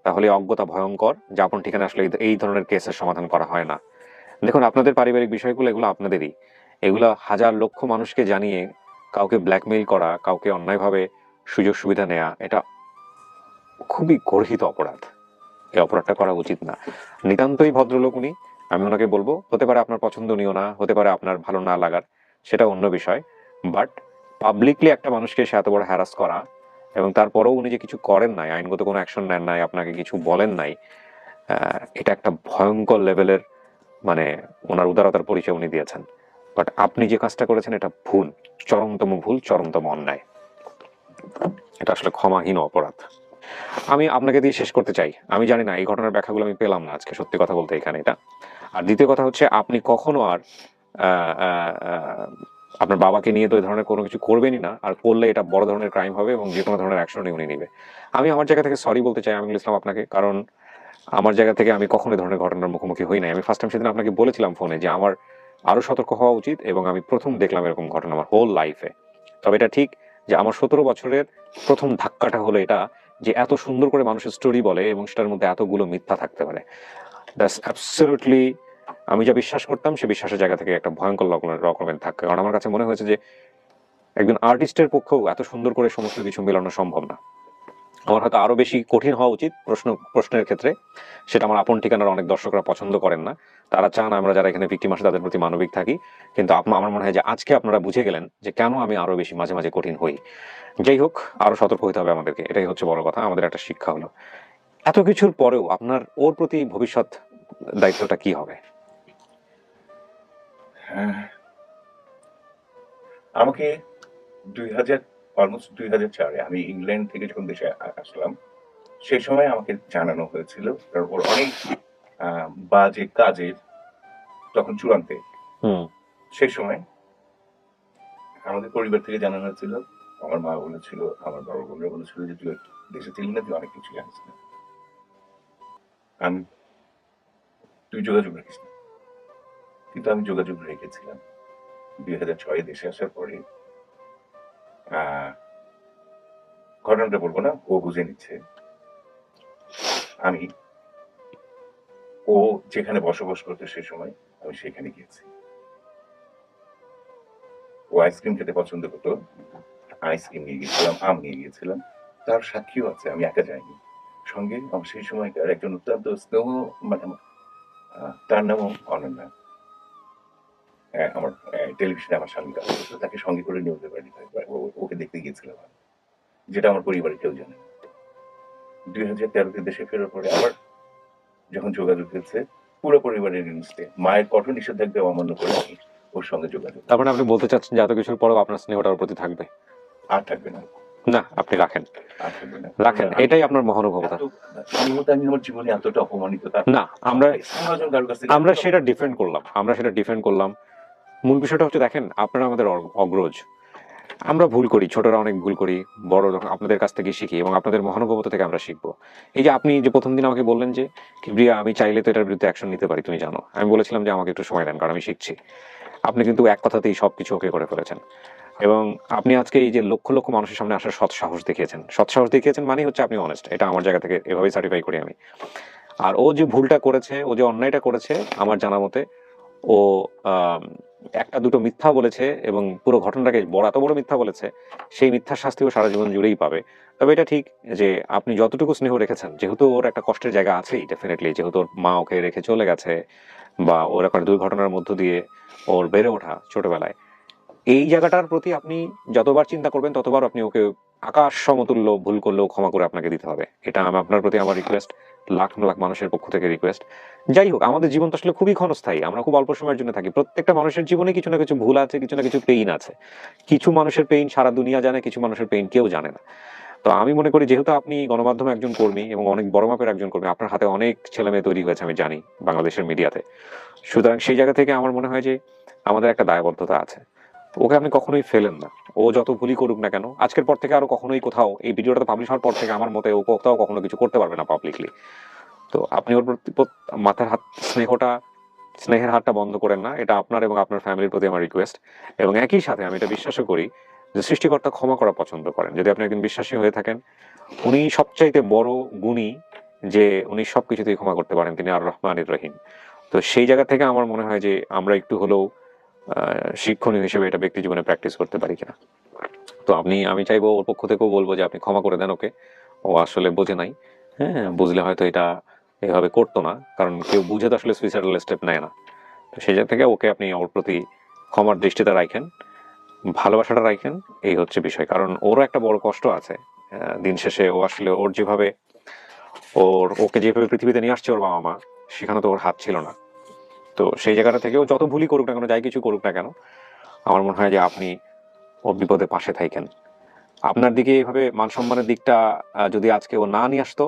তাহলে অজ্ঞতা ভয়ঙ্কর, যে আপন ঠিকানা আসলে এই ধরনের কেসের সমাধান করা হয় না। দেখুন, আপনাদের পারিবারিক বিষয়গুলো এগুলো আপনাদেরই, এগুলো হাজার লক্ষ মানুষকে জানিয়ে কাউকে ব্ল্যাকমেইল করা, কাউকে অন্যায়ভাবে সুযোগ সুবিধা নেওয়া, এটা খুবই গর্হিত অপরাধ। এই অপরাধটা করা উচিত না। নিতান্তই ভদ্রলোক উনি, আমি ওনাকে বলবো, হতে পারে আপনার পছন্দনীয় না, হতে পারে আপনার ভালো না লাগার, সেটা অন্য বিষয়। বাট পাবলিকলি একটা মানুষকে সে এত বড় হ্যারাস করা, এবং তারপরেও উনি যে কিছু করেন নাই, আইনগত কোনো অ্যাকশন নেন নাই, আপনাকে কিছু বলেন নাই, এটা একটা ভয়ঙ্কর লেভেলের, মানে ওনার উদারতার পরিচয় উনি দিয়েছেন। বাট আপনি যে কাজটা করেছেন এটা ভুল, চরমতম ভুল, চরমতম অন্যায়। এটা আসলে ক্ষমাহীন অপরাধ। আমি আপনাকে দিয়ে শেষ করতে চাই। আমি জানি না, এই ঘটনার ব্যাখ্যাগুলো আমি পেলাম না আজকে, সত্যি কথা বলতে এখানে এটা। আর দ্বিতীয় কথা হচ্ছে, আপনি কখনো আর আহ, আহ, আহ, আপনার বাবাকে নিয়ে তো এই ধরনের কোনো কিছু করবেনই না, আর করলে এটা বড় ধরনের ক্রাইম হবে এবং যে কোনো ধরনের অ্যাকশনই উনি নেবে। আমি আমার জায়গা থেকে সরি বলতে চাই আমিনুল ইসলাম আপনাকে, কারণ আমার জায়গা থেকে আমি কখনো এই ধরনের ঘটনার মুখোমুখি হই নাই। আমি ফার্স্ট টাইম সেদিন আপনাকে বলেছিলাম ফোনে যে আমার আরো সতর্ক হওয়া উচিত, এবং আমি প্রথম দেখলাম এরকম ঘটনা আমার হোল লাইফে। তবে এটা ঠিক যে আমার 17 বছরের প্রথম ধাক্কাটা হলো এটা, যে এত সুন্দর করে মানুষের স্টোরি বলে এবং সেটার মধ্যে এতগুলো মিথ্যা থাকতে পারে। দ্যাটস অ্যাবসলিউটলি, আমি যা বিশ্বাস করতাম সে বিশ্বাসের জায়গা থেকে একটা ভয়ঙ্কর রকমের ধাক্কা। কারণ আমার কাছে মনে হয়েছে যে একজন আর্টিস্টের পক্ষেও এত সুন্দর করে সমস্ত কিছু মেলানো সম্ভব না। আমার হয়তো আরো বেশি কঠিন হওয়া উচিত প্রশ্নের ক্ষেত্রে, সেটা আমার আপন ঠিকানার অনেক দর্শকরা পছন্দ করেন না। তারা চান আমরা যারা এখানে ভিকটিম আসে তাদের প্রতি মানবিক থাকি। কিন্তু আমার মনে হয় যে আজকে আপনারা বুঝে গেলেন যে কেন আমি আরো বেশি মাঝে মাঝে কঠিন হই। যাই হোক, আরো সতর্ক হতে হবে আমাদেরকে, এটাই হচ্ছে বড় কথা, আমাদের একটা শিক্ষা হলো। এত কিছুর পরেও আপনার ওর প্রতি ভবিষ্যৎ দায়িত্বটা কি হবে? হ্যাঁ, আমাকে 2004 আমি ইংল্যান্ড থেকে যখন দেশে আসলাম, সেই সময় আমাকে জানানো হয়েছিল, কারণ ওর অনেক বাজে কাজের তখন চূড়ান্তে। হুম সেই সময় আমাদের পরিবার থেকে জানানো হয়েছিল, আমার মা বলেছিল, আমার বাবা বোনরা বলেছিল যে তুই দেশে ছিলি না, তুই অনেক কিছু জানিস না, আমি তুই যোগাযোগ রাখিস না। কিন্তু আমি যোগাযোগ রেখেছিলাম। 2006 দেশে আসার পরে আহ, ঘটনাটা বলবো না, ও বুঝে নিচ্ছে। আমি ও যেখানে বসবাস করতো সে সময় আমি সেখানে গিয়েছি। ও আইসক্রিম খেতে পছন্দ করতো, আইসক্রিম নিয়ে গেছিলাম, আম নিয়ে গিয়েছিলাম। তার সাক্ষীও আছে, আমি একা যাইনি। সঙ্গে আমার সেই সময়কার একজন অত্যন্ত স্নেহ, মানে তার নামও অনন্যা। আমার টেলিভিশনে আমার স্বামী কাজ করতো, তাকে সঙ্গে করে নিয়ে যেতে পারিনি কয়েকবার। ওকে দেখতে গিয়েছিলাম আমি, যেটা আমার পরিবারের কেউ জানে না। 2013-তে দেশে ফেরার পরে আবার যখন যোগাযোগ হয়েছে, পুরো পরিবারের নিউজে মায়ের কঠোর নিষেধাজ্ঞা অমান্য করে আমি ওর সঙ্গে যোগাযোগ তার মানে আপনি বলতে চাচ্ছেন যে এত কিছুর পরেও আপনার স্নেহটা ওর প্রতি থাকবে? আর থাকবে না, না, আপনি রাখেন, আর থাকবে না। রাখেন, এটাই আপনার মহানুভবতা। আমি আমার জীবনে এতটা অপমানিত না, আমরা কারোর কাছ থেকে আমরা সেটা ডিফেন্ড করলাম, আমরা সেটা ডিফেন্ড করলাম। মূল বিষয়টা হচ্ছে, দেখেন, আপনারা আমাদের অগ্রজ, আমরা ভুল করি, ছোটরা অনেক ভুল করি, বড় আপনাদের কাছ থেকে শিখি এবং আপনাদের মহানুভবতা থেকে আমরা শিখবো। এই যে আপনি যে প্রথম দিন আমাকে বললেন যে কিবরিয়া আমি চাইলে তো এটার বিরুদ্ধে অ্যাকশন নিতে পারি, তুমি জানো, আমি বলেছিলাম যে আমাকে একটু সময় দেন, কারণ আমি শিখছি। আপনি কিন্তু এক কথাতেই সবকিছু ওকে করে ফেলেছেন। এবং আপনি আজকে এই যে লক্ষ লক্ষ মানুষের সামনে আসার সৎ সাহস দেখিয়েছেন, সৎ সাহস দেখিয়েছেন মানে হচ্ছে আপনি অনেস্ট, এটা আমার জায়গা থেকে এভাবেই সার্টিফাই করি আমি। আর ও যে ভুলটা করেছে, ও যে অন্যায়টা করেছে, আমার জানা মতে ও আম, একটা দুটো মিথ্যা বলেছে এবং পুরো ঘটনাটাকে বড় এত বড় মিথ্যা বলেছে, সেই মিথ্যার শাস্তিও সারা জীবন জুড়েই পাবে। তবে এটা ঠিক যে আপনি যতটুকু স্নেহ রেখেছেন, যেহেতু ওর একটা কষ্টের জায়গা আছেই ডেফিনেটলি, যেহেতু ওর মা ওকে রেখে চলে গেছে বা ওর একটা দুর্ঘটনার মধ্য দিয়ে ওর বেড়ে ওঠা ছোটবেলায়, এই জায়গাটার প্রতি আপনি যতবার চিন্তা করবেন ততবার আপনি ওকে আকাশ সমতুল্য ভুল করলেও ক্ষমা করে আপনাকে দিতে হবে। এটা আমি আপনার প্রতি আমার রিকোয়েস্ট, লাখ লাখ মানুষের পক্ষ থেকে রিকোয়েস্ট। যাই হোক, আমাদের জীবন তো আসলে খুবই ক্ষণস্থায়ী, আমরা খুব অল্প সময়ের জন্য থাকি। প্রত্যেকটা মানুষের জীবনে কিছু না কিছু ভুল আছে, কিছু না কিছু পেইন আছে। কিছু মানুষের পেইন সারা দুনিয়া জানে, কিছু মানুষের পেইন কেউ জানে না। তো আমি মনে করি, যেহেতু আপনি গণমাধ্যমে একজন কর্মী এবং অনেক বড় মাপের একজন কর্মী, আপনার হাতে অনেক ছেলে মেয়ে তৈরি হয়েছে আমি জানি বাংলাদেশের মিডিয়াতে, সুতরাং সেই জায়গা থেকে আমার মনে হয় যে আমাদের একটা দায়বদ্ধতা আছে। ওকে আপনি কখনোই ফেলেন না। ও যত ভুলই করুক না কেন, আজকের পর থেকে আরো কখনোই কোথাও, এই ভিডিওটা পাবলিশ হওয়ার পর থেকে আমার মতে ও কোথাও কখনো কিছু করতে পারবে না পাবলিকলি। তো আপনি ওর প্রতি মাথার হাত, স্নেহের হাতটা বন্ধ করেন না, এটা আপনার এবং আপনার ফ্যামিলির প্রতি আমার রিকোয়েস্ট। এবং একই সাথে আমি এটা বিশ্বাসও করি যে সৃষ্টিকর্তা ক্ষমা করা পছন্দ করেন। যদি আপনি একদিন বিশ্বাসী হয়ে থাকেন, উনি সবচাইতে বড় গুণী যে উনি সবকিছুতেই ক্ষমা করতে পারেন, তিনি আর রহমানির রহিম। তো সেই জায়গা থেকে আমার মনে হয় যে আমরা একটু হলেও শিক্ষণীয় হিসেবে এটা ব্যক্তি জীবনে প্র্যাকটিস করতে পারি কিনা। তো আমি চাইবো, ওর পক্ষ থেকেও বলবো যে আপনি ক্ষমা করে দেন ওকে। ও আসলে বোঝে নাই, হ্যাঁ, বুঝলে হয়তো এটা এভাবে করতো না, কারণ কেউ বুঝে তো আসলে সুইসাইডাল স্টেপ নেয় না। তো সেই জায়গা থেকে ওকে আপনি ওর প্রতি ক্ষমার দৃষ্টিতে রাখেন, ভালোবাসাটা রাখেন, এই হচ্ছে বিষয়। কারণ ওরও একটা বড় কষ্ট আছে। দিন শেষে ও আসলে ওকে যেভাবে পৃথিবীতে নিয়ে আসছে ওর বাবা মা, সেখানে তো ওর হাত ছিল না। তো সেই জায়গাটা থেকেও যত ভুলই করুক না কেন, যাই কিছু করুক না কেন, আমার মনে হয় যে আপনি ওর বিপদে পাশে থাকেন। আপনার দিকে এইভাবে মান সম্মানের দিকটা যদি আজকে ও না নিয়ে আসতো,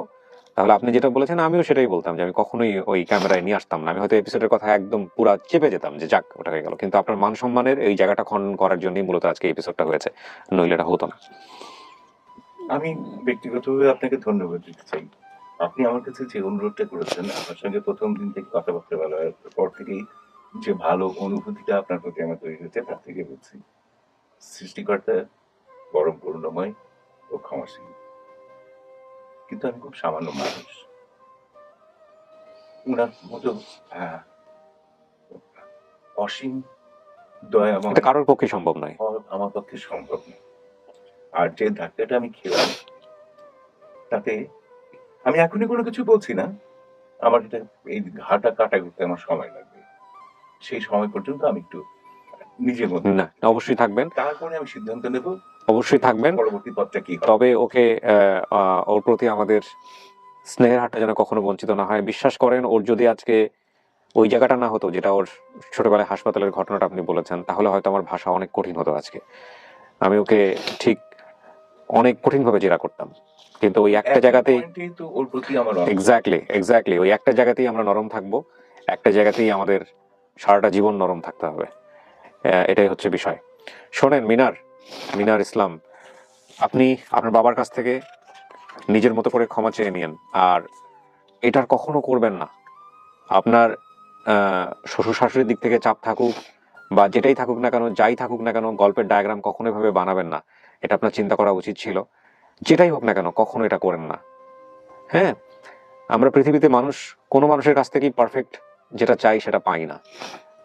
তাহলে আপনি যেটা বলেছেন আমিও সেটাই বলতাম, যে আমি কখনোই ওই ক্যামেরায় নিয়ে আসতাম না। আমি হয়তো এপিসোডের কথা একদম পুরা চেপে যেতাম যে যাক ওটা হয়ে গেল, কিন্তু আপনার মান সম্মানের এই জায়গাটা খনন করার জন্যই মূলত আজকে এপিসোডটা হয়েছে, নইলে এটা হতো না। আমি ব্যক্তিগতভাবে আপনাকে ধন্যবাদ দিতে চাই। আপনি আমার কাছে যে অনুরোধটা করেছেন, আপনার সঙ্গে প্রথম দিন থেকে কথাবার্তা বলার পর থেকেই যে ভালো অনুভূতিটা আপনার প্রতি আমার তৈরি হয়েছে, তার থেকে বলছি সৃষ্টিকর্তা পরম করুণাময় ও ক্ষমাশীল, কিন্তু আমি খুব সামান্য মানুষ। উনার মতো আহ, অসীম দয়া আমার এটা কারোর পক্ষে সম্ভব নয়। আমার পক্ষে সম্ভব না। আর যে ধাক্কাটা আমি খেলাম, তাতে আমি এখনই কোনো কিছু বলছি না। আমার এটা, এই ঘাটা কাটা করতে আমার সময় লাগবে। সেই সময় পর্যন্ত আমি একটু নিজের মধ্যে না, অবশ্যই থাকবেন, তারপরে আমি সিদ্ধান্ত নেব অবশ্যই থাকবেন। পরবর্তী পথটা কি হবে। তবে ওকে ওর প্রতি আমাদের স্নেহের হাতটা যেন কখনো বঞ্চিত না হয়। বিশ্বাস করেন, ওর যদি আজকে ওই জায়গাটা না হতো, যেটা ওর ছোটবেলায় হাসপাতালের ঘটনাটা আপনি বলেছেন, তাহলে হয়তো আমার ভাষা অনেক কঠিন হতো আজকে। আমি ওকে ঠিক অনেক কঠিন ভাবে জেরা করতাম, কিন্তু ওই একটা জায়গাতেই, তো ওর প্রতি আমার এক্স্যাক্টলি ওই একটা জায়গাতেই আমরা নরম থাকবো, একটা জায়গাতেই আমাদের সারাটা জীবন নরম থাকতে হবে। এটাই হচ্ছে বিষয়। শোনেন মিনার ইসলাম, আপনি আপনার বাবার কাছ থেকে নিজের মতো করে ক্ষমা চেয়ে নিয়েন, আর এটার কখনো করবেন না। আপনার শ্বশুর শাশুড়ির দিক থেকে চাপ থাকুক বা যেটাই থাকুক না কেন, যাই থাকুক না কেন, গল্পের ডায়াগ্রাম কখনো ভাবে বানাবেন না। এটা আপনার চিন্তা করা উচিত ছিল। যেটাই হোক না কেন কখনো এটা করেন না। হ্যাঁ, আমরা পৃথিবীতে কোনো মানুষের কাছ থেকেই পারফেক্ট যেটা চাই সেটা পাই না।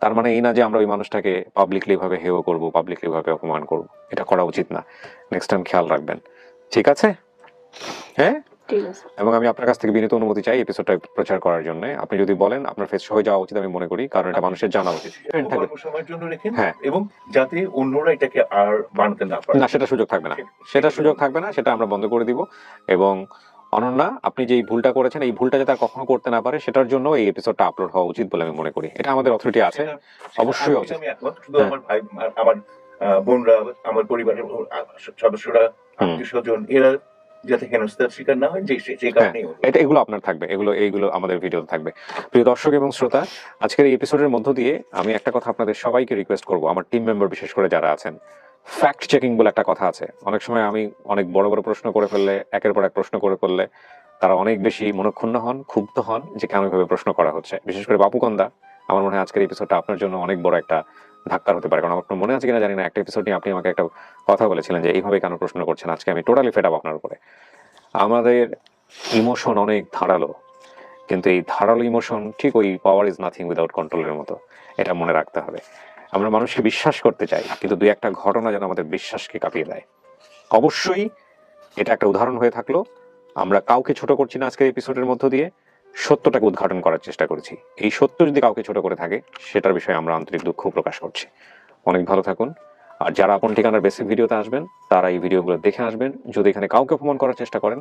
তার মানে এই না যে আমরা ওই মানুষটাকে পাবলিকলি ভাবে হেয় করব, পাবলিকলি ভাবে অপমান করব। এটা করা উচিত না। নেক্সট টাইম খেয়াল রাখবেন, ঠিক আছে? হ্যাঁ, ঠিক আছে। এবং আমি আপনার কাছ থেকে বিনীত অনুমতি চাই এপিসোডটা প্রচার করার জন্য। আপনি যদি বলেন আপনার ফেস সহ যাওয়া উচিত, আমি মনে করি, কারণ এটা মানুষের জানা উচিত। অল্প সময়ের জন্য রেখেন, হ্যাঁ। এবং যাতে অন্যরা এটাকে আর বানাতে না পারে। না, সেটা সুযোগ থাকবে না, সেটা সুযোগ থাকবে না, সেটা আমরা বন্ধ করে দিব। এবং অনন্যা, আপনি যে এই ভুলটা করেছেন, এই ভুলটা যাতে আর কখনো করতে না পারে, সেটার জন্য এই এপিসোডটা আপলোড হওয়া উচিত বলে আমি মনে করি। এটা আমাদের অথরিটি আছে, অবশ্যই আছে। আমি একমত। শুধু আমার ভাই, আমার বোনরা, আমার পরিবারের সদস্যরা, আত্মীয় স্বজন, এরা যাতে হেনস্থার শিকার না হয়, সেই কারণেই এটা এগুলো আপনার থাকবে, এইগুলো আমাদের ভিডিওতে থাকবে। প্রিয় দর্শক এবং শ্রোতা, আজকের এই এপিসোডের মধ্য দিয়ে আমি একটা কথা আপনাদের সবাইকে রিকোয়েস্ট করব, আমার টিম মেম্বার বিশেষ করে যারা আছেন। ফ্যাক্ট চেকিং বলে একটা কথা আছে। অনেক সময় আমি অনেক বড় বড় প্রশ্ন করে ফেললে, একের পর এক প্রশ্ন করে ফেললে তারা অনেক বেশি মনক্ষুণ্ণ হন, ক্ষুব্ধ হন যে কেন এভাবে প্রশ্ন করা হচ্ছে। বিশেষ করে বাপুকন্দা, আমার মনে হয় আজকের এপিসোডটা আপনার জন্য অনেক বড় একটা ধাক্কার হতে পারে। কারণ আপনার মনে আছে কিনা জানি না, একটা এপিসোড নিয়ে আপনি আমাকে একটা কথা বলেছিলেন যে এইভাবে কেন প্রশ্ন করছেন। আজকে আমি টোটালি ফেড আপ আপনার উপরে। আমাদের ইমোশন অনেক ধারালো, কিন্তু এই ধারালো ইমোশন ঠিক ওই পাওয়ার ইজ নাথিং উইদাউট কন্ট্রোলের মতো। এটা মনে রাখতে হবে। আমরা মানুষকে বিশ্বাস করতে চাই, কিন্তু দুই একটা ঘটনা যেন আমাদের বিশ্বাসকে কাঁপিয়ে দেয়। অবশ্যই এটা একটা উদাহরণ হয়ে থাকলো। আমরা কাউকে ছোট করছি না আজকের এপিসোডের মধ্য দিয়ে, সত্যটাকে উদ্ঘাটন করার চেষ্টা করছি। এই সত্য যদি কাউকে ছোট করে থাকে, সেটার বিষয়ে আমরা আন্তরিক দুঃখ প্রকাশ করছি। অনেক ভালো থাকুন। আর যারা আপন ঠিকানার বেসিক ভিডিওতে আসবেন, তারা এই ভিডিওগুলো দেখে আসবেন। যদি এখানে কাউকে অপমান করার চেষ্টা করেন,